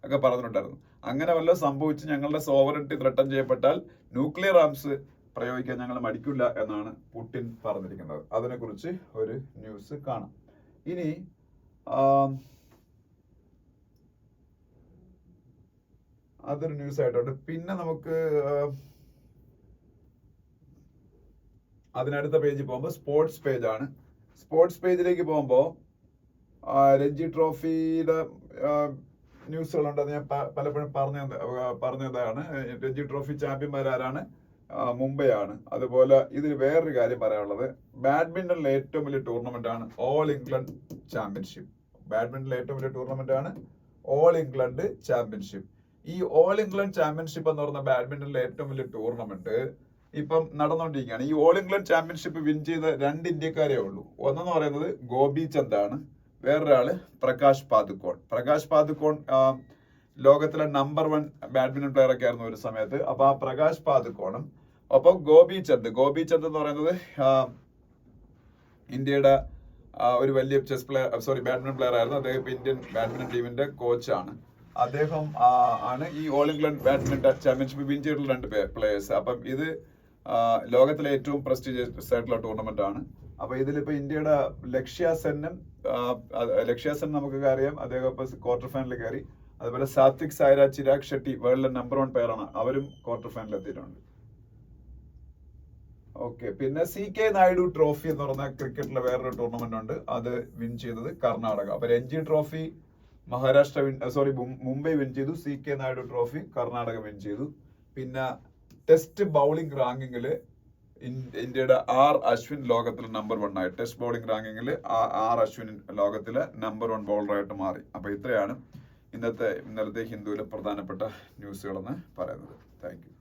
[SPEAKER 1] ഒക്കെ പറഞ്ഞിട്ടുണ്ടായിരുന്നു. അങ്ങനെ വല്ലതും സംഭവിച്ച് ഞങ്ങളുടെ സോവറിനിറ്റി ത്രെട്ടൻ ചെയ്യപ്പെട്ടാൽ ന്യൂക്ലിയർ ആംസ് പ്രയോഗിക്കാൻ ഞങ്ങൾ മടിക്കില്ല എന്നാണ് പുടിൻ പറഞ്ഞിരിക്കുന്നത്. അതിനെക്കുറിച്ച് ഒരു ന്യൂസ് കാണാം. ഇനി അതൊരു ന്യൂസ് ആയിട്ടുണ്ട്. പിന്നെ നമുക്ക് അതിനടുത്ത പേജ് പോകുമ്പോൾ സ്പോർട്സ് പേജ് ആണ്. സ്പോർട്സ് പേജിലേക്ക് പോകുമ്പോൾ രഞ്ജി ട്രോഫിയുടെ ന്യൂസുകളുണ്ട്. അത് ഞാൻ പലപ്പോഴും പറഞ്ഞതാണ്. രഞ്ജി ട്രോഫി ചാമ്പ്യന്മാരാരാണ്? മുംബൈ ആണ്. അതുപോലെ ഇതിൽ വേറൊരു കാര്യം പറയാനുള്ളത്, ബാഡ്മിന്റണിലെ ഏറ്റവും വലിയ ടൂർണമെന്റ് ആണ് ഓൾ ഇംഗ്ലണ്ട് ചാമ്പ്യൻഷിപ്പ്. ബാഡ്മിന്റണിലെ ഏറ്റവും വലിയ ടൂർണമെന്റ് ആണ് ഓൾ ഇംഗ്ലണ്ട് ചാമ്പ്യൻഷിപ്പ്. ഈ ഓൾ ഇംഗ്ലണ്ട് ചാമ്പ്യൻഷിപ്പ് എന്ന് പറയുന്ന ബാഡ്മിന്റണിലെ ഏറ്റവും വലിയ ടൂർണമെന്റ് ഇപ്പം നടന്നുകൊണ്ടിരിക്കുകയാണ്. ഈ ഓൾ ഇംഗ്ലണ്ട് ചാമ്പ്യൻഷിപ്പ് വിൻ ചെയ്ത 2 ഇന്ത്യക്കാരേ ഉള്ളൂ. ഒന്നെന്ന് പറയുന്നത് ഗോപി ചന്ദ് ആണ്, വേറൊരാള് പ്രകാശ് പാദുക്കോൺ. പ്രകാശ് പാദുക്കോൺ ലോകത്തിലെ നമ്പർ 1 ബാഡ്മിന്റൺ പ്ലെയർ ഒക്കെ ആയിരുന്നു ഒരു സമയത്ത്. അപ്പൊ ആ പ്രകാശ് പാദുക്കോണും ഒപ്പം ഗോപി ചന്ദ് എന്ന് പറയുന്നത് ഇന്ത്യയുടെ ഒരു വലിയ ബാഡ്മിന്റൺ പ്ലെയർ ആയിരുന്നു. അദ്ദേഹം ഇപ്പൊ ഇന്ത്യൻ ബാഡ്മിന്റൺ ടീമിന്റെ കോച്ചാണ്. അദ്ദേഹം ആണ് ഈ all England badminton championship win ചെയ്തിട്ടുള്ള 2 പ്ലേയേഴ്സ്. അപ്പം ഇത് ലോകത്തിലെ ഏറ്റവും പ്രസ്റ്റീജിയസ് ആയിട്ടുള്ള ടൂർണമെന്റ് ആണ്. അപ്പൊ ഇതിലിപ്പോ ഇന്ത്യയുടെ ലക്ഷ്യ സെൻ നമുക്കൊക്കെ അറിയാം, അദ്ദേഹം ഇപ്പൊ ക്വാർട്ടർ ഫൈനലിൽ കയറി. അതുപോലെ സാത്വിക് സായ്രാജ്, ചിരാഗ് ഷെട്ടി വേൾഡിലെ നമ്പർ 1 പെയറാണ്, അവരും ക്വാർട്ടർ ഫൈനലിൽ എത്തിയിട്ടുണ്ട്. ഓക്കെ, പിന്നെ CK നായിഡു ട്രോഫി എന്ന് പറയുന്ന ക്രിക്കറ്റിലെ വേറൊരു ടൂർണമെന്റ് ഉണ്ട്, അത് വിൻ ചെയ്തത് കർണാടക. അപ്പൊ രഞ്ജി ട്രോഫി മുംബൈ വിൻ ചെയ്തു, CK Naidu trophy Karnataka win ചെയ്തു. പിന്നെ ടെസ്റ്റ് ബൗളിംഗ് റാങ്കിങ്ങില് ഇന്ത്യയുടെ അശ്വിൻ ലോകത്തിലെ നമ്പർ 1 ആയി. ടെസ്റ്റ് ബൗളിംഗ് റാങ്കിങ്ങിൽ അശ്വിൻ ലോകത്തിലെ നമ്പർ 1 ബൗളറായിട്ട് മാറി. അപ്പൊ ഇത്രയാണ് ഇന്നലത്തെ ഹിന്ദുവിലെ പ്രധാനപ്പെട്ട ന്യൂസുകളെന്ന് പറയുന്നത്. Thank you.